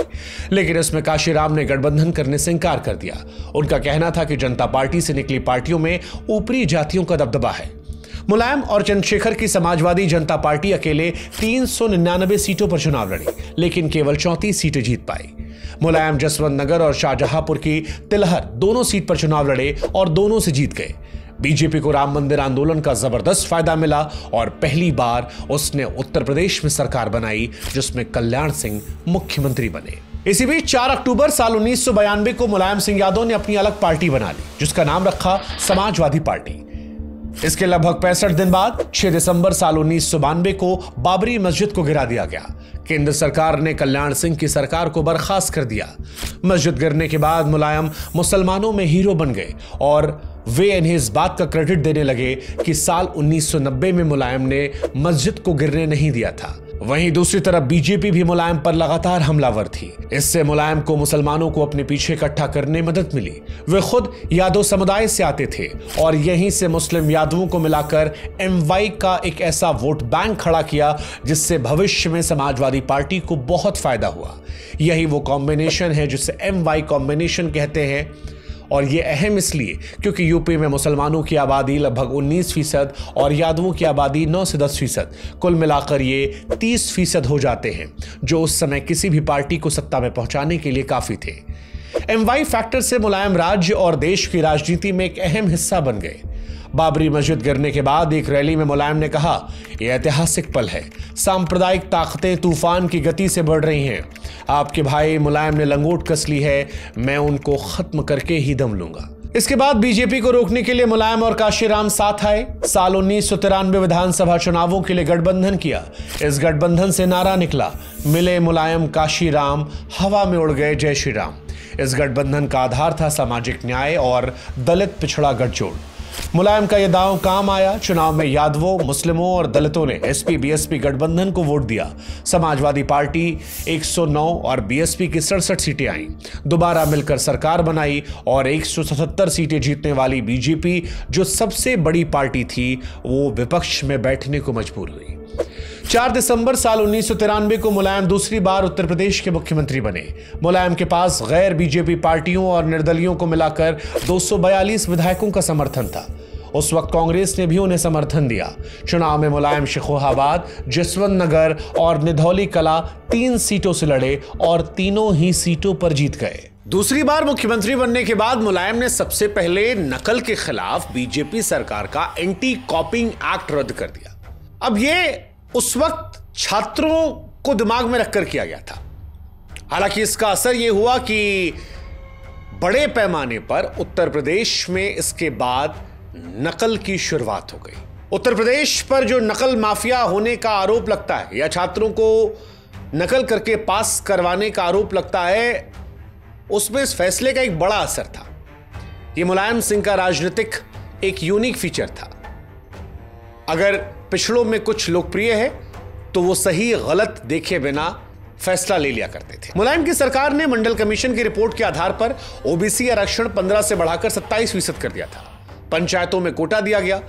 A: लेकिन इसमें काशीराम ने गठबंधन करने से इंकार कर दिया। उनका कहना था कि जनता पार्टी से निकली पार्टियों में ऊपरी जातियों का दबदबा है। मुलायम और चंद्रशेखर की समाजवादी जनता पार्टी अकेले 399 सीटों पर चुनाव लड़ी, लेकिन केवल 34 सीटें जीत पाई। मुलायम जसवंत नगर और शाहजहांपुर की तिलहर दोनों सीट पर चुनाव लड़े और दोनों से जीत गए। बीजेपी को राम मंदिर आंदोलन का जबरदस्त फायदा मिला और पहली बार उसने उत्तर प्रदेश में सरकार बनाई, जिसमें कल्याण सिंह मुख्यमंत्री बने। इसी बीच 4 अक्टूबर साल 1992 को मुलायम सिंह यादव ने अपनी अलग पार्टी बना ली, जिसका नाम रखा समाजवादी पार्टी। इसके लगभग 65 दिन बाद 6 दिसंबर साल 1992 को बाबरी मस्जिद को गिरा दिया गया। केंद्र सरकार ने कल्याण सिंह की सरकार को बर्खास्त कर दिया। मस्जिद गिरने के बाद मुलायम मुसलमानों में हीरो बन गए और वे इन्हें इस बात का क्रेडिट देने लगे कि साल 1990 में मुलायम ने मस्जिद को गिरने नहीं दिया था। वहीं दूसरी तरफ बीजेपी भी मुलायम पर लगातार हमलावर थी। इससे मुलायम को मुसलमानों को अपने पीछे इकट्ठा करने में मदद मिली। वे खुद यादव समुदाय से आते थे और यहीं से मुस्लिम यादवों को मिलाकर MY का एक ऐसा वोट बैंक खड़ा किया जिससे भविष्य में समाजवादी पार्टी को बहुत फायदा हुआ। यही वो कॉम्बिनेशन है जिसे MY कॉम्बिनेशन कहते हैं और ये अहम इसलिए क्योंकि यूपी में मुसलमानों की आबादी लगभग 19% और यादवों की आबादी 9 से 10%, कुल मिलाकर ये 30% हो जाते हैं, जो उस समय किसी भी पार्टी को सत्ता में पहुंचाने के लिए काफी थे। MY फैक्टर से मुलायम राज्य और देश की राजनीति में एक अहम हिस्सा बन गए। बाबरी मस्जिद गिरने के बाद एक रैली में मुलायम ने कहा, यह ऐतिहासिक पल है, सांप्रदायिक ताकतें तूफान की गति से बढ़ रही हैं। आपके भाई मुलायम ने लंगोट कस ली है, मैं उनको खत्म करके ही दम लूंगा। इसके बाद बीजेपी को रोकने के लिए मुलायम और काशीराम साथ आए। साल 1993 विधानसभा चुनावों के लिए गठबंधन किया। इस गठबंधन से नारा निकला, मिले मुलायम काशीराम, हवा में उड़ गए जय श्री राम। इस गठबंधन का आधार था सामाजिक न्याय और दलित पिछड़ा गठजोड़। मुलायम का यह दांव काम आया। चुनाव में यादवों, मुस्लिमों और दलितों ने SP-BSP गठबंधन को वोट दिया। समाजवादी पार्टी 109 और BSP की 67 सीटें आईं। दोबारा मिलकर सरकार बनाई और 177 सीटें जीतने वाली बीजेपी, जो सबसे बड़ी पार्टी थी, वो विपक्ष में बैठने को मजबूर हुई। 4 दिसंबर साल 1993 को मुलायम दूसरी बार उत्तर प्रदेश के मुख्यमंत्री बने। मुलायम के पास गैर बीजेपी पार्टियों और निर्दलियों को मिलाकर 242 विधायकों का समर्थन था। उस वक्त कांग्रेस ने भी उन्हें समर्थन दिया। चुनाव में मुलायम शेखोहाबाद, जसवंत नगर और निधौली कला 3 सीटों से लड़े और तीनों ही सीटों पर जीत गए। दूसरी बार मुख्यमंत्री बनने के बाद मुलायम ने सबसे पहले नकल के खिलाफ बीजेपी सरकार का एंटी कॉपिंग एक्ट रद्द कर दिया। अब यह उस वक्त छात्रों को दिमाग में रखकर किया गया था। हालांकि इसका असर यह हुआ कि बड़े पैमाने पर उत्तर प्रदेश में इसके बाद नकल की शुरुआत हो गई। उत्तर प्रदेश पर जो नकल माफिया होने का आरोप लगता है या छात्रों को नकल करके पास करवाने का आरोप लगता है, उसमें इस फैसले का एक बड़ा असर था। यह मुलायम सिंह का राजनीतिक एक यूनिक फीचर था। अगर पिछड़ों में कुछ लोकप्रिय है तो वो सही गलत देखे बिना फैसला ले लिया करते थे। मुलायम की सरकार ने मंडल कमीशन की रिपोर्ट के आधार पर OBC आरक्षण 15 से बढ़ाकर 27% कर दिया था। पंचायतों में कोटा दिया गया,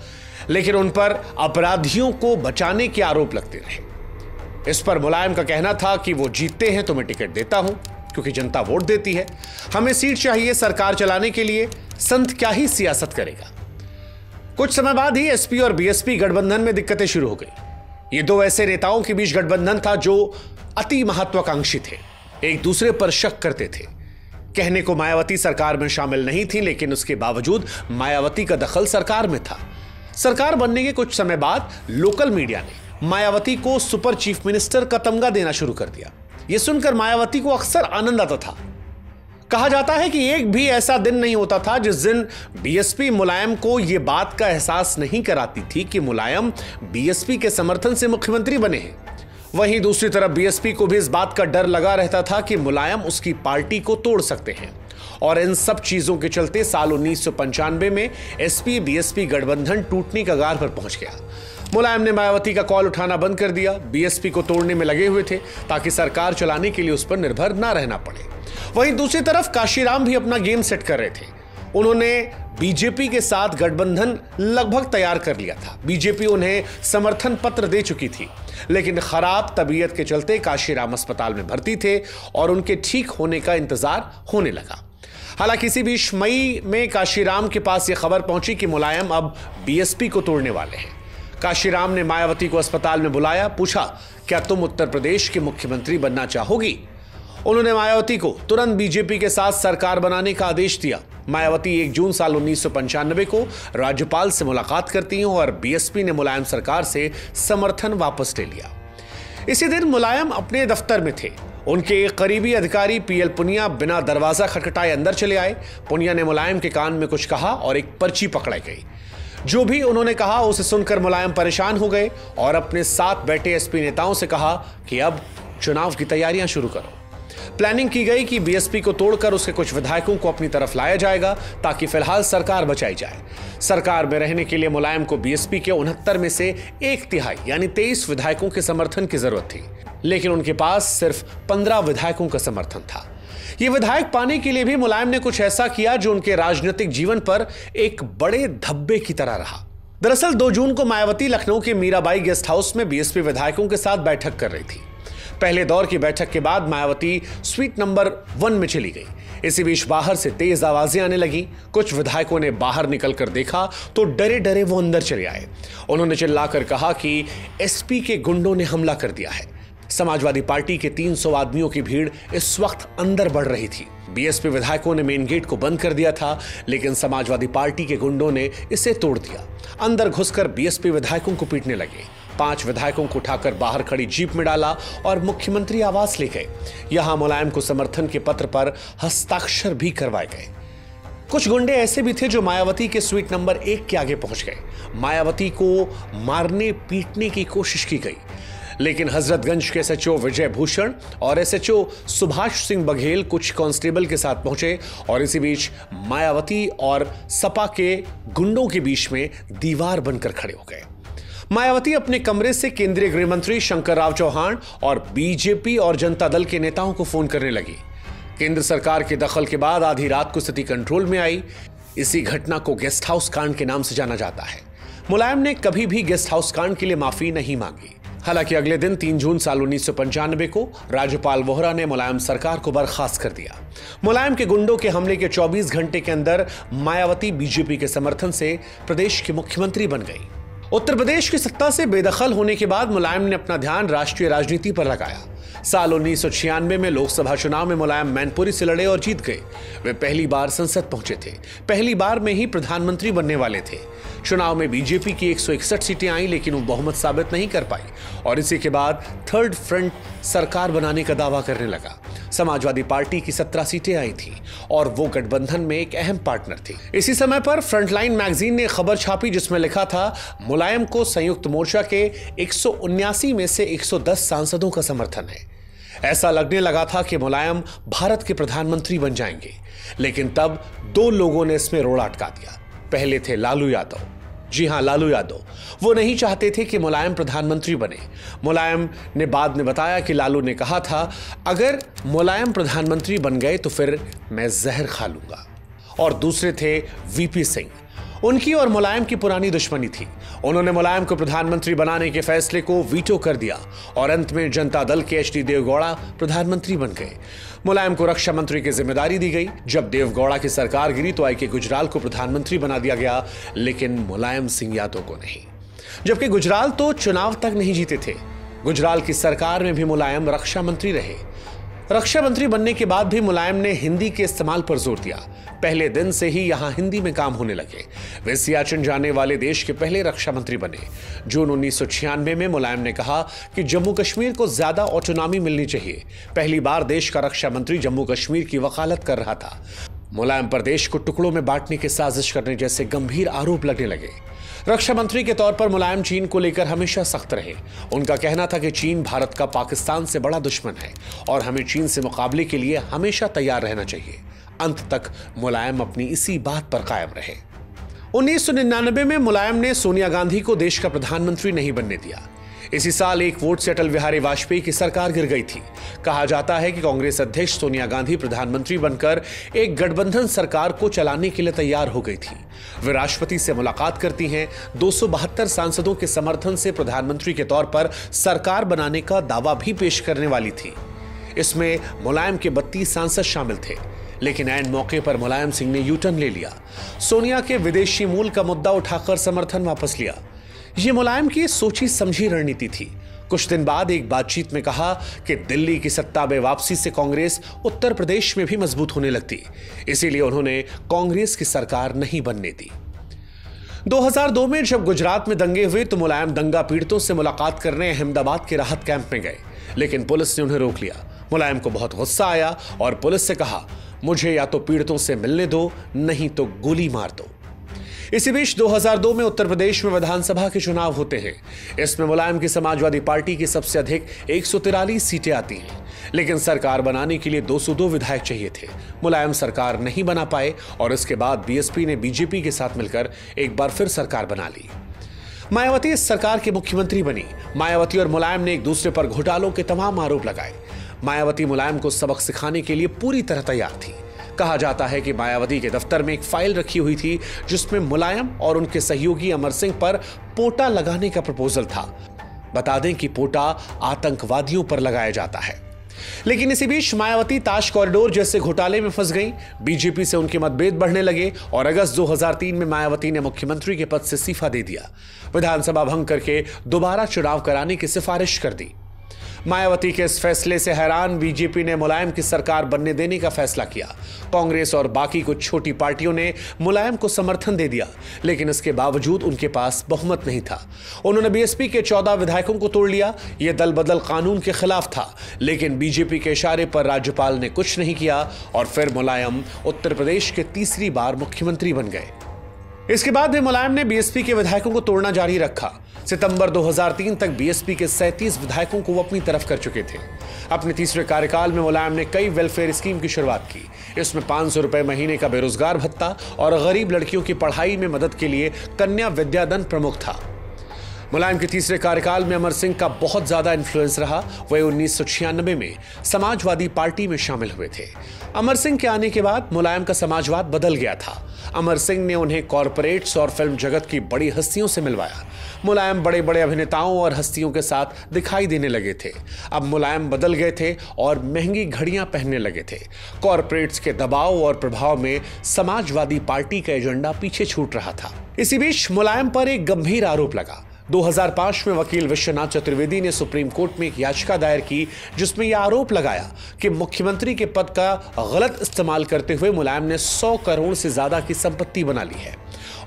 A: लेकिन उन पर अपराधियों को बचाने के आरोप लगते रहे। इस पर मुलायम का कहना था कि वो जीतते हैं तो मैं टिकट देता हूं, क्योंकि जनता वोट देती है। हमें सीट चाहिए सरकार चलाने के लिए, संत क्या ही सियासत करेगा। कुछ समय बाद ही SP और BSP गठबंधन में दिक्कतें शुरू हो गई। ये दो ऐसे नेताओं के बीच गठबंधन था जो अति महत्वाकांक्षी थे, एक दूसरे पर शक करते थे। कहने को मायावती सरकार में शामिल नहीं थी, लेकिन उसके बावजूद मायावती का दखल सरकार में था। सरकार बनने के कुछ समय बाद लोकल मीडिया ने मायावती को सुपर चीफ मिनिस्टर का तमगा देना शुरू कर दिया। यह सुनकर मायावती को अक्सर आनंद आता था। कहा जाता है कि एक भी ऐसा दिन नहीं होता था जिस दिन BSP मुलायम को यह बात का एहसास नहीं कराती थी कि मुलायम BSP के समर्थन से मुख्यमंत्री बने हैं। वहीं दूसरी तरफ BSP को भी इस बात का डर लगा रहता था कि मुलायम उसकी पार्टी को तोड़ सकते हैं। और इन सब चीजों के चलते साल 1995 में SP-BSP गठबंधन टूटने के कगार पर पहुंच गया। मुलायम ने मायावती का कॉल उठाना बंद कर दिया। BSP को तोड़ने में लगे हुए थे ताकि सरकार चलाने के लिए उस पर निर्भर ना रहना पड़े। वहीं दूसरी तरफ काशीराम भी अपना गेम सेट कर रहे थे। उन्होंने बीजेपी के साथ गठबंधन लगभग तैयार कर लिया था। बीजेपी उन्हें समर्थन पत्र दे चुकी थी, लेकिन खराब तबीयत के चलते काशीराम अस्पताल में भर्ती थे और उनके ठीक होने का इंतजार होने लगा। हालांकि इसी बीच मई में काशीराम के पास यह खबर पहुंची कि मुलायम अब BSP को तोड़ने वाले हैं। काशीराम ने मायावती को अस्पताल में बुलाया, पूछा, क्या तुम उत्तर प्रदेश के मुख्यमंत्री बनना चाहोगी? उन्होंने मायावती को तुरंत बीजेपी के साथ सरकार बनाने का आदेश दिया। मायावती 1 जून साल 1995 को राज्यपाल से मुलाकात करती हैं और BSP ने मुलायम सरकार से समर्थन वापस ले लिया। इसी दिन मुलायम अपने दफ्तर में थे। उनके एक करीबी अधिकारी PL पुनिया बिना दरवाजा खटखटाए अंदर चले आए। पुनिया ने मुलायम के कान में कुछ कहा और एक पर्ची पकड़ाई गई। जो भी उन्होंने कहा उसे सुनकर मुलायम परेशान हो गए और अपने साथ बैठे एसपी नेताओं से कहा कि अब चुनाव की तैयारियां शुरू करो। प्लानिंग की गई कि बीएसपी को तोड़कर उसके कुछ विधायकों को अपनी तरफ लाया जाएगा ताकि फिलहाल सरकार बचाई जाए। सरकार में रहने के लिए मुलायम को बीएसपी के 69 में से 1/3 यानी 23 विधायकों के समर्थन की जरूरत थी, लेकिन उनके पास सिर्फ 15 विधायकों का समर्थन था। ये विधायक पाने के लिए भी मुलायम ने कुछ ऐसा किया जो उनके राजनीतिक जीवन पर एक बड़े धब्बे की तरह रहा। दरअसल 2 जून को मायावती लखनऊ के मीराबाई गेस्ट हाउस में बीएसपी विधायकों के साथ बैठक कर रही थी। पहले दौर की बैठक के बाद मायावती स्वीट नंबर 1 में चली गई। इसी बीच बाहर से तेज आवाजें आने लगी। कुछ विधायकों ने बाहर निकलकर देखा तो डरे डरे वो अंदर चले आए। उन्होंने चिल्लाकर कहा कि एसपी के गुंडों ने हमला कर दिया है। समाजवादी पार्टी के 300 आदमियों की भीड़ इस वक्त अंदर बढ़ रही थी। बीएसपी विधायकों ने मेन गेट को बंद कर दिया था, लेकिन समाजवादी पार्टी के गुंडों ने इसे तोड़ दिया। अंदर घुसकर बीएसपी विधायकों को पीटने लगे। 5 विधायकों को उठाकर बाहर खड़ी जीप में डाला और मुख्यमंत्री आवास ले गए। यहां मुलायम को समर्थन के पत्र पर हस्ताक्षर भी करवाए गए। कुछ गुंडे ऐसे भी थे जो मायावती के स्वीट नंबर 1 के आगे पहुंच गए। मायावती को मारने पीटने की कोशिश की गई, लेकिन हजरतगंज के एसएचओ विजय भूषण और एसएचओ सुभाष सिंह बघेल कुछ कांस्टेबल के साथ पहुंचे और इसी बीच मायावती और सपा के गुंडों के बीच में दीवार बनकर खड़े हो गए। मायावती अपने कमरे से केंद्रीय गृह मंत्री शंकर राव चौहान और बीजेपी और जनता दल के नेताओं को फोन करने लगी। केंद्र सरकार के दखल के बाद आधी रात को स्थिति कंट्रोल में आई। इसी घटना को गेस्ट हाउस कांड के नाम से जाना जाता है। मुलायम ने कभी भी गेस्ट हाउस कांड के लिए माफी नहीं मांगी। हालांकि अगले दिन 3 जून साल 1995 को राज्यपाल वोहरा ने मुलायम सरकार को बर्खास्त कर दिया। मुलायम के गुंडों के हमले के 24 घंटे के अंदर मायावती बीजेपी के समर्थन से प्रदेश की मुख्यमंत्री बन गई। उत्तर प्रदेश की सत्ता से बेदखल होने के बाद मुलायम ने अपना ध्यान राष्ट्रीय राजनीति पर लगाया। साल 1996 में लोकसभा चुनाव में मुलायम मैनपुरी से लड़े और जीत गए। वे पहली बार संसद पहुंचे थे। पहली बार में ही प्रधानमंत्री बनने वाले थे। चुनाव में बीजेपी की 161 सीटें आई, लेकिन वो बहुमत साबित नहीं कर पाई और इसी के बाद थर्ड फ्रंट सरकार बनाने का दावा करने लगा। समाजवादी पार्टी की 17 सीटें आई थी और वो गठबंधन में एक अहम पार्टनर थी। इसी समय पर फ्रंटलाइन मैगजीन ने खबर छापी जिसमें लिखा था मुलायम को संयुक्त मोर्चा के 179 में से 110 सांसदों का समर्थन है। ऐसा लगने लगा था कि मुलायम भारत के प्रधानमंत्री बन जाएंगे, लेकिन तब 2 लोगों ने इसमें रोड़ा अटका दिया। पहले थे लालू यादव। जी हां, लालू यादव। वो नहीं चाहते थे कि मुलायम प्रधानमंत्री बने। मुलायम ने बाद में बताया कि लालू ने कहा था अगर मुलायम प्रधानमंत्री बन गए तो फिर मैं जहर खा लूंगा। और दूसरे थे वीपी सिंह। उनकी और मुलायम की पुरानी दुश्मनी थी। उन्होंने मुलायम को प्रधानमंत्री बनाने के फैसले को वीटो कर दिया और अंत में जनता दल के एचडी देवगौड़ा प्रधानमंत्री बन गए। मुलायम को रक्षा मंत्री की जिम्मेदारी दी गई। जब देवगौड़ा की सरकार गिरी तो आईके गुजराल को प्रधानमंत्री बना दिया गया, लेकिन मुलायम सिंह यादव को नहीं। जबकि गुजराल तो चुनाव तक नहीं जीते थे। गुजराल की सरकार में भी मुलायम रक्षा मंत्री रहे। रक्षा मंत्री बनने के बाद भी मुलायम ने हिंदी के इस्तेमाल पर जोर दिया। पहले दिन से ही यहां हिंदी में काम होने लगे। वे सियाचिन जाने वाले देश के पहले रक्षा मंत्री बने। जून 1996 में मुलायम ने कहा कि जम्मू कश्मीर को ज्यादा ऑटोनॉमी मिलनी चाहिए। पहली बार देश का रक्षा मंत्री जम्मू कश्मीर की वकालत कर रहा था। मुलायम पर देश को टुकड़ों में बांटने की साजिश करने जैसे गंभीर आरोप लगने लगे। रक्षा मंत्री के तौर पर मुलायम चीन को लेकर हमेशा सख्त रहे। उनका कहना था कि चीन भारत का पाकिस्तान से बड़ा दुश्मन है और हमें चीन से मुकाबले के लिए हमेशा तैयार रहना चाहिए। अंत तक मुलायम अपनी इसी बात पर कायम रहे। 1999 में मुलायम ने सोनिया गांधी को देश का प्रधानमंत्री नहीं बनने दिया। इसी साल एक वोट से अटल बिहारी वाजपेयी की सरकार गिर गई थी। कहा जाता है कि कांग्रेस अध्यक्ष सोनिया गांधी प्रधानमंत्री बनकर एक गठबंधन सरकार को चलाने के लिए तैयार हो गई थी। वे राष्ट्रपति से मुलाकात करती हैं। 272 सांसदों के समर्थन से प्रधानमंत्री के तौर पर सरकार बनाने का दावा भी पेश करने वाली थी। इसमें मुलायम के 32 सांसद शामिल थे, लेकिन ऐन मौके पर मुलायम सिंह ने यू टर्न ले लिया। सोनिया के विदेशी मूल का मुद्दा उठाकर समर्थन वापस लिया। यह मुलायम की सोची समझी रणनीति थी। कुछ दिन बाद एक बातचीत में कहा कि दिल्ली की सत्ता में वापसी से कांग्रेस उत्तर प्रदेश में भी मजबूत होने लगती, इसीलिए उन्होंने कांग्रेस की सरकार नहीं बनने दी। 2002 में जब गुजरात में दंगे हुए तो मुलायम दंगा पीड़ितों से मुलाकात करने अहमदाबाद के राहत कैंप में गए, लेकिन पुलिस ने उन्हें रोक लिया। मुलायम को बहुत गुस्सा आया और पुलिस से कहा मुझे या तो पीड़ितों से मिलने दो, नहीं तो गोली मार दो। इसी बीच 2002 में उत्तर प्रदेश में विधानसभा के चुनाव होते हैं। इसमें मुलायम की समाजवादी पार्टी की सबसे अधिक 143 सीटें आती हैं, लेकिन सरकार बनाने के लिए 202 विधायक चाहिए थे। मुलायम सरकार नहीं बना पाए और इसके बाद बीएसपी ने बीजेपी के साथ मिलकर एक बार फिर सरकार बना ली। मायावती इस सरकार के मुख्यमंत्री बनी। मायावती और मुलायम ने एक दूसरे पर घोटालों के तमाम आरोप लगाए। मायावती मुलायम को सबक सिखाने के लिए पूरी तरह तैयार थी। कहा जाता है कि मायावती के दफ्तर में एक फाइल रखी हुई थी जिसमें मुलायम और उनके सहयोगी अमर सिंह पर पोटा लगाने का प्रपोजल था। बता दें कि पोटा आतंकवादियों पर लगाया जाता है। लेकिन इसी बीच मायावती ताज कॉरिडोर जैसे घोटाले में फंस गई। बीजेपी से उनके मतभेद बढ़ने लगे और अगस्त 2003 में मायावती ने मुख्यमंत्री के पद से इस्तीफा दे दिया। विधानसभा भंग करके दोबारा चुनाव कराने की सिफारिश कर दी। मायावती के इस फैसले से हैरान बीजेपी ने मुलायम की सरकार बनने देने का फैसला किया। कांग्रेस और बाकी कुछ छोटी पार्टियों ने मुलायम को समर्थन दे दिया, लेकिन इसके बावजूद उनके पास बहुमत नहीं था। उन्होंने बीएसपी के 14 विधायकों को तोड़ लिया। यह दल बदल कानून के खिलाफ था, लेकिन बीजेपी के इशारे पर राज्यपाल ने कुछ नहीं किया और फिर मुलायम उत्तर प्रदेश के तीसरी बार मुख्यमंत्री बन गए। इसके बाद भी मुलायम ने बीएसपी के विधायकों को तोड़ना जारी रखा। सितंबर 2003 तक बीएसपी के 37 विधायकों को वो अपनी तरफ कर चुके थे। अपने तीसरे कार्यकाल में मुलायम ने कई वेलफेयर स्कीम की शुरुआत की। इसमें 500 रुपए महीने का बेरोजगार भत्ता और गरीब लड़कियों की पढ़ाई में मदद के लिए कन्या विद्याधन प्रमुख था। मुलायम के तीसरे कार्यकाल में अमर सिंह का बहुत ज्यादा इन्फ्लुएंस रहा। वह 1996 में समाजवादी पार्टी में शामिल हुए थे। अमर सिंह के आने के बाद मुलायम का समाजवाद बदल गया था। अमर सिंह ने उन्हें कॉरपोरेट्स और फिल्म जगत की बड़ी हस्तियों से मिलवाया। मुलायम बड़े बड़े अभिनेताओं और हस्तियों के साथ दिखाई देने लगे थे। अब मुलायम बदल गए थे और महंगी घड़ियां पहनने लगे थे। कॉरपोरेट्स के दबाव और प्रभाव में समाजवादी पार्टी का एजेंडा पीछे छूट रहा था। इसी बीच मुलायम पर एक गंभीर आरोप लगा। 2005 में वकील विश्वनाथ चतुर्वेदी ने सुप्रीम कोर्ट में एक याचिका दायर की, जिसमें यह आरोप लगाया कि मुख्यमंत्री के पद का गलत इस्तेमाल करते हुए मुलायम ने 100 करोड़ से ज्यादा की संपत्ति बना ली है।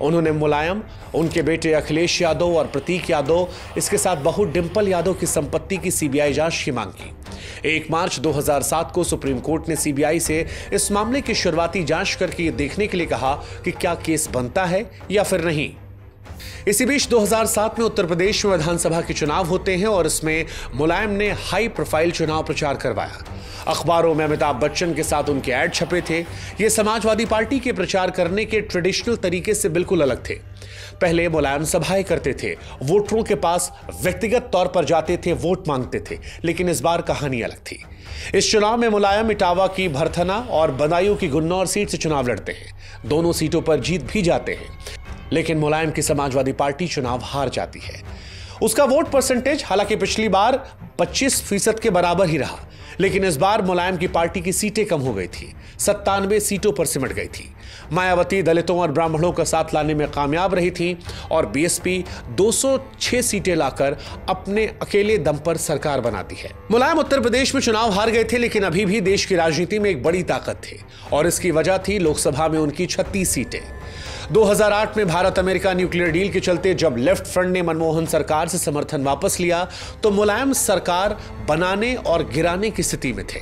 A: उन्होंने मुलायम, उनके बेटे अखिलेश यादव और प्रतीक यादव, इसके साथ बहू डिंपल यादव की संपत्ति की सीबीआई जांच की मांग की। 1 मार्च 2007 को सुप्रीम कोर्ट ने सीबीआई से इस मामले की शुरुआती जांच करके यह देखने के लिए कहा कि क्या केस बनता है या फिर नहीं। इसी बीच 2007 में उत्तर प्रदेश में विधानसभा के चुनाव होते हैं और इसमें मुलायम ने हाई प्रोफाइल चुनाव प्रचार करवाया। अखबारों में अमिताभ बच्चन के साथ उनके ऐड छपे थे। ये समाजवादी पार्टी के प्रचार करने के ट्रेडिशनल तरीके से बिल्कुल अलग थे। पहले मुलायम सभाएं करते थे, वोटरों के पास व्यक्तिगत तौर पर जाते थे, वोट मांगते थे, लेकिन इस बार कहानी अलग थी। इस चुनाव में मुलायम इटावा की भरथना और बदायूं की गुन्नौर सीट से चुनाव लड़ते हैं। दोनों सीटों पर जीत भी जाते हैं, लेकिन मुलायम की समाजवादी पार्टी चुनाव हार जाती है। उसका वोट परसेंटेज हालांकि पिछली बार 25% के बराबर ही रहा, लेकिन इस बार मुलायम की पार्टी की सीटें कम हो गई थी, 97 सीटों पर सिमट गई थी। मायावती दलितों और ब्राह्मणों का साथ लाने में कामयाब रही थी और बीएसपी 206 सीटें लाकर अपने अकेले दम पर सरकार बनाती है। मुलायम उत्तर प्रदेश में चुनाव हार गए थे, लेकिन अभी भी देश की राजनीति में एक बड़ी ताकत थे और इसकी वजह थी लोकसभा में उनकी 36 सीटें। 2008 में भारत अमेरिका न्यूक्लियर डील के चलते जब लेफ्ट फ्रंट ने मनमोहन सरकार से समर्थन वापस लिया तो मुलायम सरकार बनाने और गिराने की स्थिति में थे।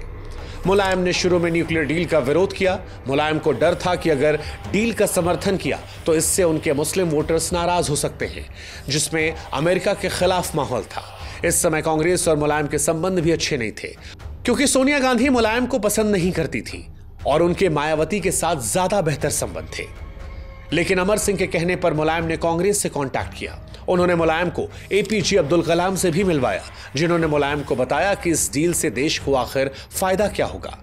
A: मुलायम ने शुरू में न्यूक्लियर डील का विरोध किया। मुलायम को डर था कि अगर डील का समर्थन किया तो इससे उनके मुस्लिम वोटर्स नाराज हो सकते हैं, जिसमें अमेरिका के खिलाफ माहौल था। इस समय कांग्रेस और मुलायम के संबंध भी अच्छे नहीं थे, क्योंकि सोनिया गांधी मुलायम को पसंद नहीं करती थी और उनके मायावती के साथ ज्यादा बेहतर संबंध थे। लेकिन अमर सिंह के कहने पर मुलायम ने कांग्रेस से कांटेक्ट किया। उन्होंने मुलायम को एपीजे अब्दुल कलाम से भी मिलवाया, जिन्होंने मुलायम को बताया कि इस डील से देश को आखिर फायदा क्या होगा।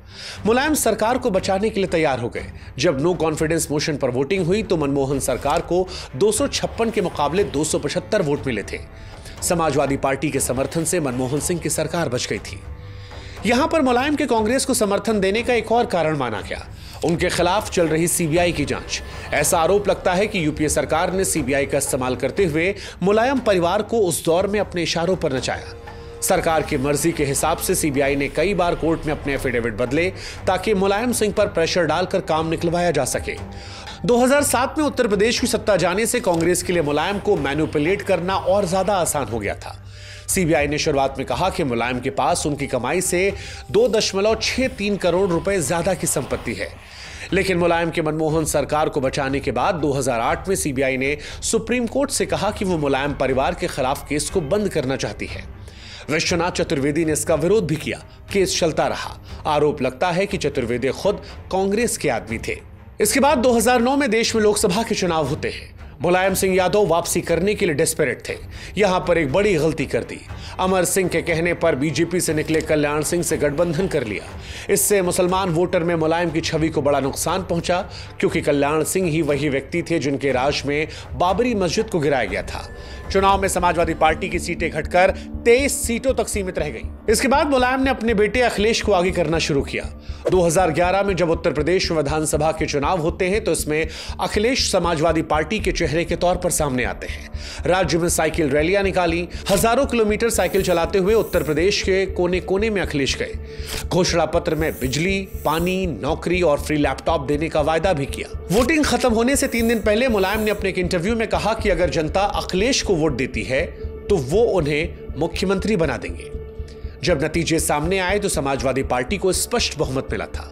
A: मुलायम सरकार को बचाने के लिए तैयार हो गए। जब नो कॉन्फिडेंस मोशन पर वोटिंग हुई तो मनमोहन सरकार को 256 के मुकाबले 275 वोट मिले थे। समाजवादी पार्टी के समर्थन से मनमोहन सिंह की सरकार बच गई थी। यहां पर मुलायम के कांग्रेस को समर्थन देने का एक और कारण माना गया, उनके खिलाफ चल रही सीबीआई की जांच। ऐसा आरोप लगता है कि यूपीए सरकार ने सीबीआई का इस्तेमाल करते हुए मुलायम परिवार को उस दौर में अपने इशारों पर नचाया। सरकार की मर्जी के हिसाब से सीबीआई ने कई बार कोर्ट में अपने एफिडेविट बदले ताकि मुलायम सिंह पर प्रेशर डालकर काम निकलवाया जा सके। 2007 में उत्तर प्रदेश की सत्ता जाने से कांग्रेस के लिए मुलायम को मैनिपुलेट करना और ज्यादा आसान हो गया था। सीबीआई ने शुरुआत में कहा कि मुलायम के पास उनकी कमाई से 2.63 करोड़ रुपए ज्यादा की संपत्ति है। लेकिन मुलायम के मनमोहन सरकार को बचाने के बाद 2008 में सीबीआई ने सुप्रीम कोर्ट से कहा कि वो मुलायम परिवार के खिलाफ केस को बंद करना चाहती है। विश्वनाथ चतुर्वेदी ने इसका विरोध भी किया। केस चलता रहा। आरोप लगता है कि चतुर्वेदी खुद कांग्रेस के आदमी थे। इसके बाद 2009 में देश में लोकसभा के चुनाव होते हैं। मुलायम सिंह यादव वापसी करने के लिए डेस्परेट थे। यहां पर एक बड़ी गलती कर दी। अमर सिंह के कहने पर बीजेपी से निकले कल्याण सिंह से गठबंधन कर लिया। इससे मुसलमान वोटर में मुलायम की छवि को बड़ा नुकसान पहुंचा, क्योंकि कल्याण सिंह ही वही व्यक्ति थे जिनके राज में बाबरी मस्जिद को गिराया गया था। चुनाव में समाजवादी पार्टी की सीटें घटकर 23 सीटों तक सीमित रह गई। इसके बाद मुलायम ने अपने बेटे अखिलेश को आगे करना शुरू किया। 2011 में जब उत्तर प्रदेश में विधानसभा के चुनाव होते हैं तो इसमें अखिलेश समाजवादी पार्टी के चेहरे के तौर पर सामने आते हैं। राज्य में साइकिल रैलियां निकाली। हजारों किलोमीटर साइकिल चलाते हुए उत्तर प्रदेश के कोने कोने में अखिलेश गए। घोषणा पत्र में बिजली, पानी, नौकरी और फ्री लैपटॉप देने का वायदा भी किया। वोटिंग खत्म होने से 3 दिन पहले मुलायम ने अपने एक इंटरव्यू में कहा कि अगर जनता अखिलेश को वोट देती है तो वो उन्हें मुख्यमंत्री बना देंगे। जब नतीजे सामने आए तो समाजवादी पार्टी को स्पष्ट बहुमत मिला था।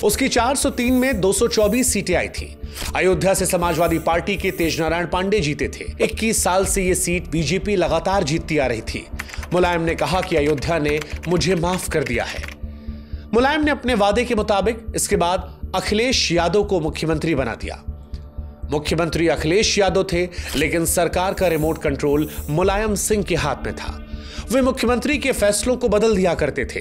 A: उसकी 403 में 224 सीटें आई थी। अयोध्या से समाजवादी पार्टी के तेजनारायण पांडे जीते थे। 21 साल से यह सीट बीजेपी लगातार जीतती आ रही थी। मुलायम ने कहा कि अयोध्या ने मुझे माफ कर दिया है। मुलायम ने अपने वादे के मुताबिक इसके बाद अखिलेश यादव को मुख्यमंत्री बना दिया। मुख्यमंत्री अखिलेश यादव थे, लेकिन सरकार का रिमोट कंट्रोल मुलायम सिंह के हाथ में था। वे मुख्यमंत्री के फैसलों को बदल दिया करते थे,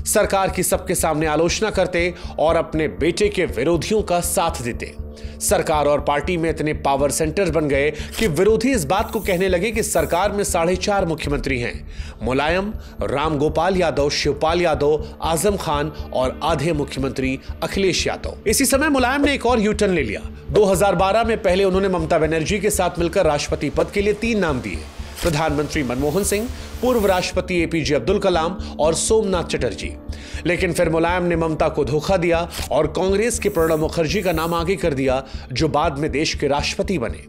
A: सरकार की सबके सामने आलोचना करते और अपने बेटे के विरोधियों का साथ देते। सरकार और पार्टी में इतने पावर सेंटर बन गए कि विरोधी इस बात को कहने लगे कि सरकार में 4.5 मुख्यमंत्री हैं, मुलायम, राम गोपाल यादव, शिवपाल यादव, आजम खान और आधे मुख्यमंत्री अखिलेश यादव। इसी समय मुलायम ने एक और यू टर्न ले लिया। 2012 में पहले उन्होंने ममता बनर्जी के साथ मिलकर राष्ट्रपति पद के लिए 3 नाम दिए: प्रधानमंत्री मनमोहन सिंह, पूर्व राष्ट्रपति एपीजे अब्दुल कलाम और सोमनाथ चटर्जी। लेकिन फिर मुलायम ने ममता को धोखा दिया और कांग्रेस के प्रणब मुखर्जी का नाम आगे कर दिया, जो बाद में देश के राष्ट्रपति बने।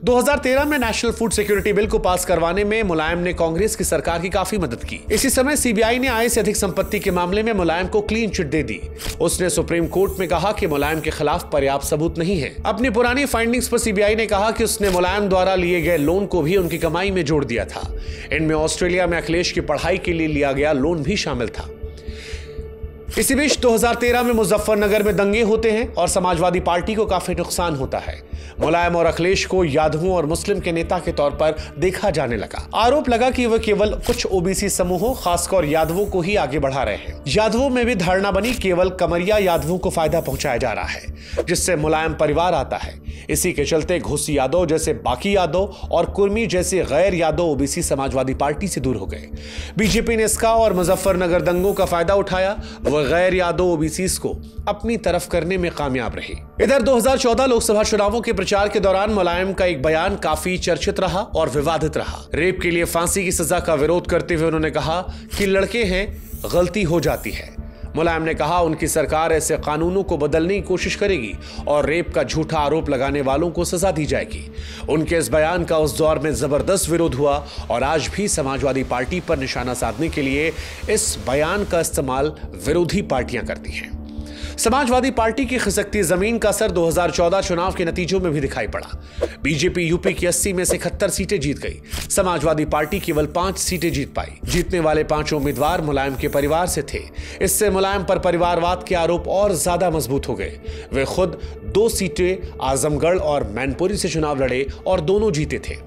A: 2013 में नेशनल फूड सिक्योरिटी बिल को पास करवाने में मुलायम ने कांग्रेस की सरकार की काफी मदद की। इसी समय सीबीआई ने आय से अधिक संपत्ति के मामले में मुलायम को क्लीन चिट दे दी। उसने सुप्रीम कोर्ट में कहा कि मुलायम के खिलाफ पर्याप्त सबूत नहीं है। अपनी पुरानी फाइंडिंग्स पर सीबीआई ने कहा कि उसने मुलायम द्वारा लिए गए लोन को भी उनकी कमाई में जोड़ दिया था। इनमें ऑस्ट्रेलिया में अखिलेश की पढ़ाई के लिए लिया गया लोन भी शामिल था। इसी बीच 2013 में मुजफ्फरनगर में दंगे होते हैं और समाजवादी पार्टी को काफी नुकसान होता है। मुलायम और अखिलेश को यादवों और मुस्लिम के नेता के तौर पर देखा जाने लगा। आरोप लगा कि वह केवल कुछ ओबीसी समूहों, खासकर यादवों को ही आगे बढ़ा रहे हैं। यादवों में भी धारणा बनी केवल कमरिया यादवों को फायदा पहुंचाया जा रहा है, जिससे मुलायम परिवार आता है। इसी के चलते घुस यादव जैसे बाकी यादव और कुर्मी जैसे गैर यादव ओबीसी समाजवादी पार्टी से दूर हो गए। बीजेपी ने इसका और मुजफ्फरनगर दंगों का फायदा उठाया। वह गैर यादव ओबीसी को अपनी तरफ करने में कामयाब रही। इधर 2014 लोकसभा चुनावों के प्रचार के दौरान मुलायम का एक बयान काफी चर्चित रहा और विवादित रहा। रेप के लिए फांसी की सजा का विरोध करते हुए उन्होंने कहा कि लड़के हैं, गलती हो जाती है। मुलायम ने कहा उनकी सरकार ऐसे कानूनों को बदलने की कोशिश करेगी और रेप का झूठा आरोप लगाने वालों को सजा दी जाएगी। उनके इस बयान का उस दौर में जबरदस्त विरोध हुआ और आज भी समाजवादी पार्टी पर निशाना साधने के लिए इस बयान का इस्तेमाल विरोधी पार्टियां करती हैं। समाजवादी पार्टी की खिसकती जमीन का असर 2014 चुनाव के नतीजों में भी दिखाई पड़ा। बीजेपी यूपी की 80 में से 71 सीटें जीत गई। समाजवादी पार्टी केवल 5 सीटें जीत पाई। जीतने वाले 5 उम्मीदवार मुलायम के परिवार से थे। इससे मुलायम पर परिवारवाद के आरोप और ज्यादा मजबूत हो गए। वे खुद 2 सीटें आजमगढ़ और मैनपुरी से चुनाव लड़े और दोनों जीते थे।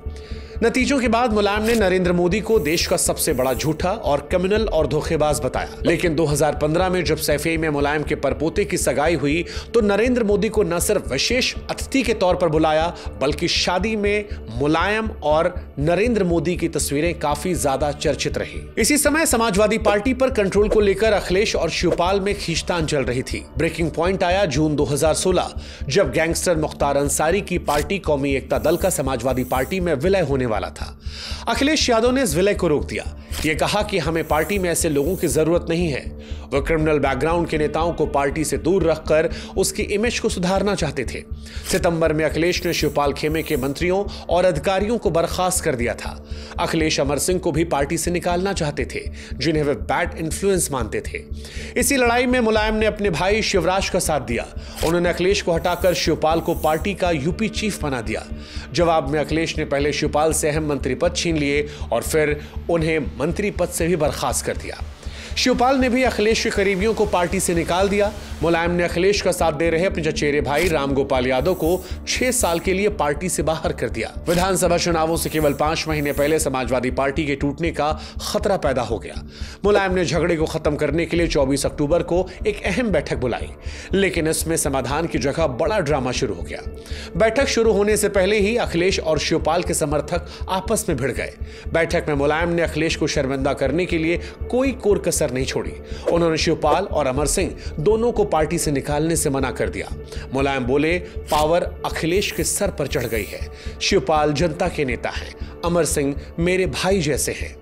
A: नतीजों के बाद मुलायम ने नरेंद्र मोदी को देश का सबसे बड़ा झूठा और कम्युनल और धोखेबाज बताया। लेकिन 2015 में जब सैफई में मुलायम के परपोते की सगाई हुई तो नरेंद्र मोदी को न सिर्फ विशेष अतिथि के तौर पर बुलाया, बल्कि शादी में मुलायम और नरेंद्र मोदी की तस्वीरें काफी ज्यादा चर्चित रही। इसी समय समाजवादी पार्टी पर कंट्रोल को लेकर अखिलेश और शिवपाल में खींचतान चल रही थी। ब्रेकिंग पॉइंट आया जून 2016, जब गैंगस्टर मुख्तार अंसारी की पार्टी कौमी एकता दल का समाजवादी पार्टी में विलय होने वाला था। अखिलेश यादव ने इस विलय को रोक दिया। यह कहा कि हमें पार्टी में ऐसे लोगों की जरूरत नहीं है। वह क्रिमिनल बैकग्राउंड के नेताओं को पार्टी से दूर रखकर उसकी इमेज को सुधारना चाहते थे। सितंबर में अखिलेश ने शिवपाल खेमे के मंत्रियों और अधिकारियों को बर्खास्त कर दिया था। अखिलेश अमर सिंह को भी पार्टी से निकालना चाहते थे, जिन्हें वे बैड इन्फ्लुएंस मानते थे। इसी लड़ाई में मुलायम ने अपने भाई शिवराज का साथ दिया। उन्होंने अखिलेश को हटाकर शिवपाल को पार्टी का यूपी चीफ बना दिया। जवाब में अखिलेश ने पहले शिवपाल से अहम मंत्री पद छीन लिए और फिर उन्हें मंत्री पद से भी बर्खास्त कर दिया। शिवपाल ने भी अखिलेश के करीबियों को पार्टी से निकाल दिया। मुलायम ने अखिलेश का साथ दे रहे अपने चचेरे भाई रामगोपाल यादव को 6 साल के लिए पार्टी से बाहर कर दिया। विधानसभा चुनावों से केवल 5 महीने पहले समाजवादी पार्टी के टूटने का खतरा पैदा हो गया। मुलायम ने झगड़े को खत्म करने के लिए 24 अक्टूबर को एक अहम बैठक बुलाई, लेकिन इसमें समाधान की जगह बड़ा ड्रामा शुरू हो गया। बैठक शुरू होने से पहले ही अखिलेश और शिवपाल के समर्थक आपस में भिड़ गए। बैठक में मुलायम ने अखिलेश को शर्मिंदा करने के लिए कोई कोर कसर नहीं छोड़ी। उन्होंने शिवपाल और अमर सिंह दोनों को पार्टी से निकालने से मना कर दिया। मुलायम बोले, पावर अखिलेश के सर पर चढ़ गई है। शिवपाल जनता के नेता हैं, अमर सिंह मेरे भाई जैसे हैं।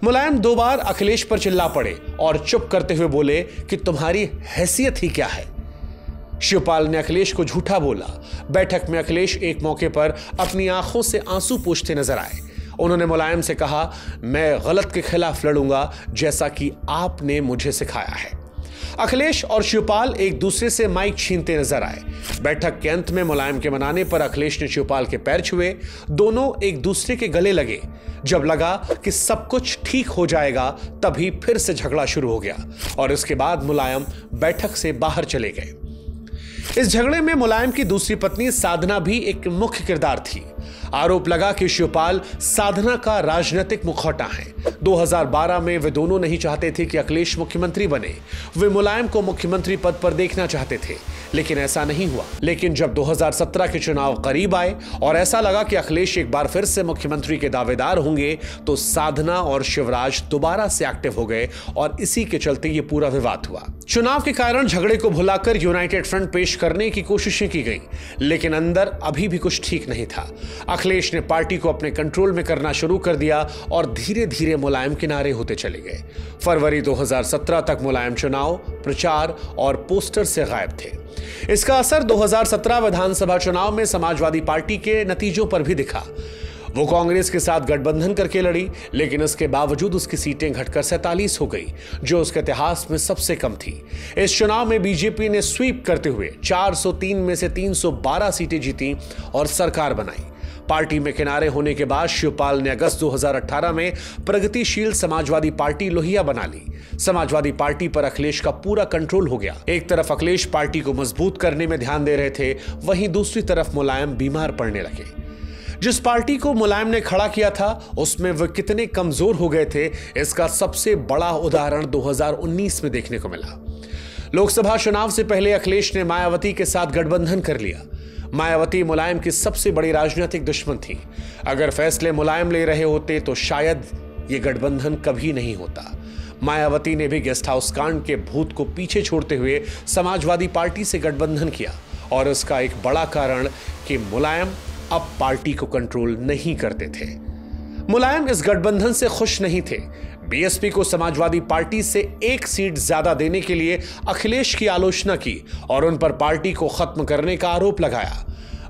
A: मुलायम 2 बार अखिलेश पर चिल्ला पड़े और चुप करते हुए बोले कि तुम्हारी हैसियत ही क्या है। शिवपाल ने अखिलेश को झूठा बोला। बैठक में अखिलेश एक मौके पर अपनी आंखों से आंसू पोंछते नजर आए। उन्होंने मुलायम से कहा, मैं गलत के खिलाफ लड़ूंगा जैसा कि आपने मुझे सिखाया है। अखिलेश और शिवपाल एक दूसरे से माइक छीनते नजर आए। बैठक के अंत में मुलायम के मनाने पर अखिलेश ने शिवपाल के पैर छुए। दोनों एक दूसरे के गले लगे। जब लगा कि सब कुछ ठीक हो जाएगा, तभी फिर से झगड़ा शुरू हो गया और इसके बाद मुलायम बैठक से बाहर चले गए। इस झगड़े में मुलायम की दूसरी पत्नी साधना भी एक मुख्य किरदार थी। आरोप लगा कि शिवपाल साधना का राजनीतिक मुखौटा है। 2012 में वे दोनों नहीं चाहते थे कि अखिलेश मुख्यमंत्री बने। वे मुलायम को मुख्यमंत्री पद पर देखना चाहते थे, लेकिन ऐसा नहीं हुआ। लेकिन जब 2017 के चुनाव करीब आए और ऐसा लगा कि अखिलेश एक बार फिर से मुख्यमंत्री के दावेदार होंगे, तो साधना और शिवराज दोबारा से एक्टिव हो गए और इसी के चलते ये पूरा विवाद हुआ। चुनाव के कारण झगड़े को भुलाकर यूनाइटेड फ्रंट पेश करने की कोशिशें की गई, लेकिन अंदर अभी भी कुछ ठीक नहीं था। अखिलेश ने पार्टी को अपने कंट्रोल में करना शुरू कर दिया और धीरे धीरे मुलायम किनारे होते चले गए। फरवरी 2017 तक मुलायम चुनाव प्रचार और पोस्टर से गायब थे। इसका असर 2017 विधानसभा चुनाव में समाजवादी पार्टी के नतीजों पर भी दिखा। वो कांग्रेस के साथ गठबंधन करके लड़ी, लेकिन इसके बावजूद उसकी सीटें घटकर 47 हो गई, जो उसके इतिहास में सबसे कम थी। इस चुनाव में बीजेपी ने स्वीप करते हुए 403 में से 312 सीटें जीती और सरकार बनाई। पार्टी में किनारे होने के बाद शिवपाल ने अगस्त 2018 में प्रगतिशील समाजवादी पार्टी लोहिया बना ली। समाजवादी पार्टी पर अखिलेश का पूरा कंट्रोल हो गया। एक तरफ अखिलेश पार्टी को मजबूत करने में ध्यान दे रहे थे, वहीं दूसरी तरफ मुलायम बीमार पड़ने लगे। जिस पार्टी को मुलायम ने खड़ा किया था, उसमें वे कितने कमजोर हो गए थे, इसका सबसे बड़ा उदाहरण 2019 में देखने को मिला। लोकसभा चुनाव से पहले अखिलेश ने मायावती के साथ गठबंधन कर लिया। मायावती मुलायम की सबसे बड़ी राजनीतिक दुश्मन थी। अगर फैसले मुलायम ले रहे होते तो शायद ये गठबंधन कभी नहीं होता। मायावती ने भी गेस्ट हाउस कांड के भूत को पीछे छोड़ते हुए समाजवादी पार्टी से गठबंधन किया, और इसका एक बड़ा कारण कि मुलायम अब पार्टी को कंट्रोल नहीं करते थे। मुलायम इस गठबंधन से खुश नहीं थे। बीएसपी को समाजवादी पार्टी से 1 सीट ज्यादा देने के लिए अखिलेश की आलोचना की और उन पर पार्टी को खत्म करने का आरोप लगाया।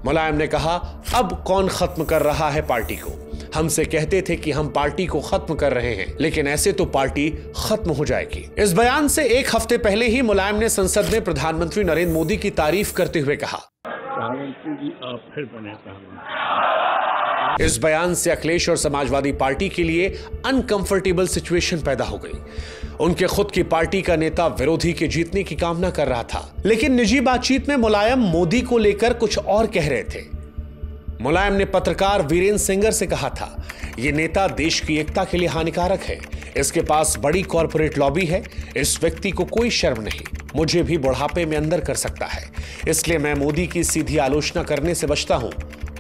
A: मुलायम ने कहा, अब कौन खत्म कर रहा है पार्टी को? हमसे कहते थे कि हम पार्टी को खत्म कर रहे हैं, लेकिन ऐसे तो पार्टी खत्म हो जाएगी। इस बयान से 1 हफ्ते पहले ही मुलायम ने संसद में प्रधानमंत्री नरेंद्र मोदी की तारीफ करते हुए कहा,
B: प्रधानमंत्री जी आप फिर बने प्रधानमंत्री।
A: इस बयान से अखिलेश और समाजवादी पार्टी के लिए अनकंफर्टेबल सिचुएशन पैदा हो गई। उनके खुद की पार्टी का नेता विरोधी के जीतने की कामना कर रहा था, लेकिन निजी बातचीत में मुलायम मोदी को लेकर कुछ और कह रहे थे। मुलायम ने पत्रकार वीरेंद्र सिंगर से कहा था, ये नेता देश की एकता के लिए हानिकारक है, इसके पास बड़ी कॉर्पोरेट लॉबी है, इस व्यक्ति को कोई शर्म नहीं, मुझे भी बुढ़ापे में अंदर कर सकता है, इसलिए मैं मोदी की सीधी आलोचना करने से बचता हूं।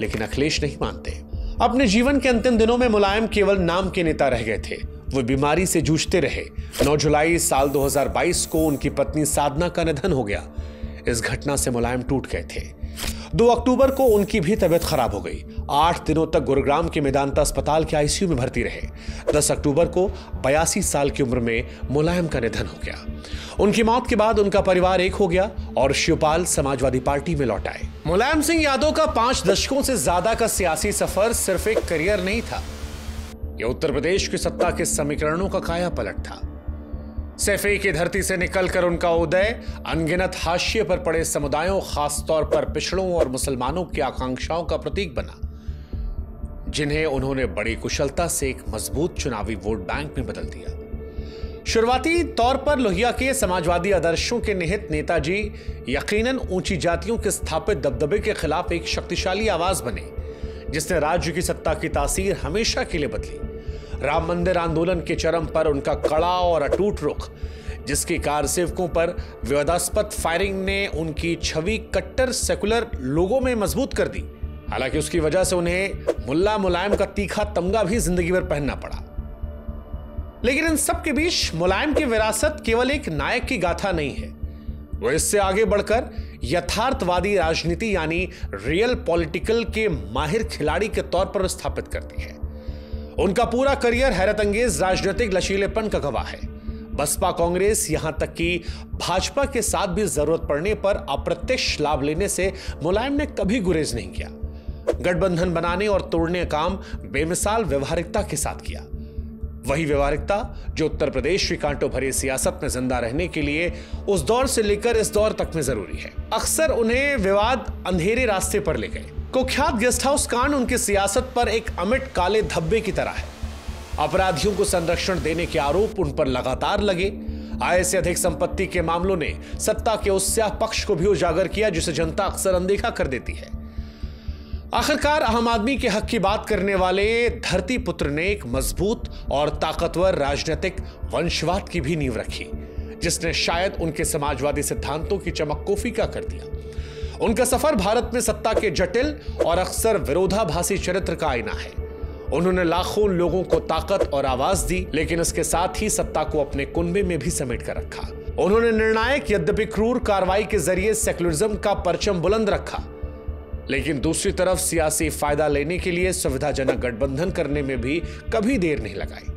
A: लेकिन अखिलेश नहीं मानते। अपने जीवन के अंतिम दिनों में मुलायम केवल नाम के नेता रह गए थे। वो बीमारी से जूझते रहे। 9 जुलाई साल 2022 को उनकी पत्नी साधना का निधन हो गया। इस घटना से मुलायम टूट गए थे। 2 अक्टूबर को उनकी भी तबीयत खराब हो गई। 8 दिनों तक गुरुग्राम के मेदांता अस्पताल के आईसीयू में भर्ती रहे। 10 अक्टूबर को 82 साल की उम्र में मुलायम का निधन हो गया। उनकी मौत के बाद उनका परिवार एक हो गया और शिवपाल समाजवादी पार्टी में लौट आए। मुलायम सिंह यादव का 5 दशकों से ज्यादा का सियासी सफर सिर्फ एक करियर नहीं था, यह उत्तर प्रदेश की सत्ता के समीकरणों का काया पलट था। सैफई की धरती से निकलकर उनका उदय अनगिनत हाशिए पर पड़े समुदायों, खासतौर पर पिछड़ों और मुसलमानों की आकांक्षाओं का प्रतीक बना, जिन्हें उन्होंने बड़ी कुशलता से एक मजबूत चुनावी वोट बैंक में बदल दिया। शुरुआती तौर पर लोहिया के समाजवादी आदर्शों के निहित नेताजी यकीनन ऊंची जातियों के स्थापित दबदबे के खिलाफ एक शक्तिशाली आवाज बने, जिसने राज्य की सत्ता की तासीर हमेशा के लिए बदली। राम मंदिर आंदोलन के चरम पर उनका कड़ा और अटूट रुख, जिसकी कारसेवकों पर विवादास्पद फायरिंग ने उनकी छवि कट्टर सेकुलर लोगों में मजबूत कर दी। हालांकि उसकी वजह से उन्हें मुल्ला मुलायम का तीखा तमगा भी जिंदगी भर पहनना पड़ा। लेकिन इन सब के बीच मुलायम की विरासत केवल एक नायक की गाथा नहीं है, वो इससे आगे बढ़कर यथार्थवादी राजनीति यानी रियल पॉलिटिकल के माहिर खिलाड़ी के तौर पर स्थापित करती है। उनका पूरा करियर हैरतअंगेज राजनीतिक लचीलेपन का गवाह है। बसपा, कांग्रेस, यहां तक कि भाजपा के साथ भी जरूरत पड़ने पर अप्रत्यक्ष लाभ लेने से मुलायम ने कभी गुरेज नहीं किया। गठबंधन बनाने और तोड़ने का काम बेमिसाल व्यवहारिकता के साथ किया। वही व्यवहारिकता जो उत्तर प्रदेश की कांटों भरी सियासत में जिंदा रहने के लिए उस दौर से लेकर इस दौर तक में जरूरी है। अक्सर उन्हें विवाद अंधेरे रास्ते पर ले गए। कुख्यात गेस्ट हाउस कांड उनकी सियासत पर एक अमिट काले धब्बे की तरह है। अपराधियों को संरक्षण देने के आरोप उन पर लगातार लगे। आय से अधिक संपत्ति के मामलों ने सत्ता के उस स्याह पक्ष को भी उजागर किया जिसे जनता अक्सर अनदेखा कर देती है। आखिरकार आम आदमी के हक की बात करने वाले धरती पुत्र ने एक मजबूत और ताकतवर राजनीतिक वंशवाद की भी नींव रखी, जिसने शायद उनके समाजवादी सिद्धांतों की चमक को फीका कर दिया। उनका सफर भारत में सत्ता के जटिल और अक्सर विरोधाभासी चरित्र का आईना है। उन्होंने लाखों लोगों को ताकत और आवाज दी, लेकिन इसके साथ ही सत्ता को अपने कुनबे में भी समेट कर रखा। उन्होंने निर्णायक यद्यपि क्रूर कार्रवाई के जरिए सेक्युलरिज्म का परचम बुलंद रखा, लेकिन दूसरी तरफ सियासी फायदा लेने के लिए सुविधाजनक गठबंधन करने में भी कभी देर नहीं लगाई।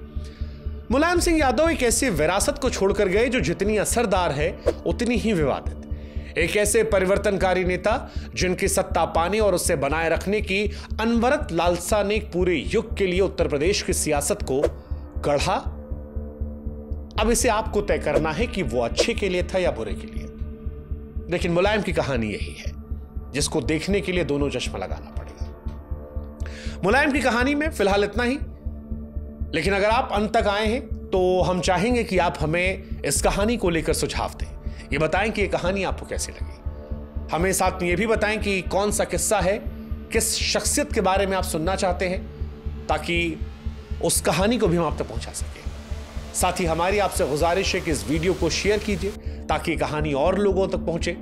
A: मुलायम सिंह यादव एक ऐसी विरासत को छोड़कर गए जो जितनी असरदार है उतनी ही विवादित। एक ऐसे परिवर्तनकारी नेता जिनकी सत्ता पाने और उसे बनाए रखने की अनवरत लालसा ने पूरे युग के लिए उत्तर प्रदेश की सियासत को गढ़ा। अब इसे आपको तय करना है कि वो अच्छे के लिए था या बुरे के लिए। लेकिन मुलायम की कहानी यही है, जिसको देखने के लिए दोनों चश्मा लगाना पड़ेगा। मुलायम की कहानी में फिलहाल इतना ही, लेकिन अगर आप अंत तक आए हैं तो हम चाहेंगे कि आप हमें इस कहानी को लेकर सुझाव दें। ये बताएं कि ये कहानी आपको कैसी लगी। हमें साथ में ये भी बताएं कि कौन सा किस्सा है, किस शख्सियत के बारे में आप सुनना चाहते हैं, ताकि उस कहानी को भी हम आप तक पहुंचा सकें। साथ ही हमारी आपसे गुजारिश है कि इस वीडियो को शेयर कीजिए ताकि कहानी और लोगों तक पहुंचे।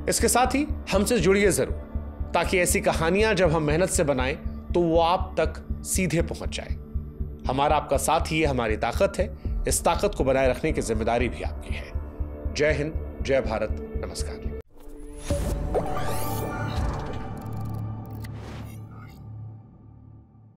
A: इसके साथ ही हमसे जुड़िए जरूर, ताकि ऐसी कहानियां जब हम मेहनत से बनाएं तो वो आप तक सीधे पहुंच जाए। हमारा आपका साथ ही हमारी ताकत है। इस ताकत को बनाए रखने की जिम्मेदारी भी आपकी है। जय हिंद, जय भारत, नमस्कार।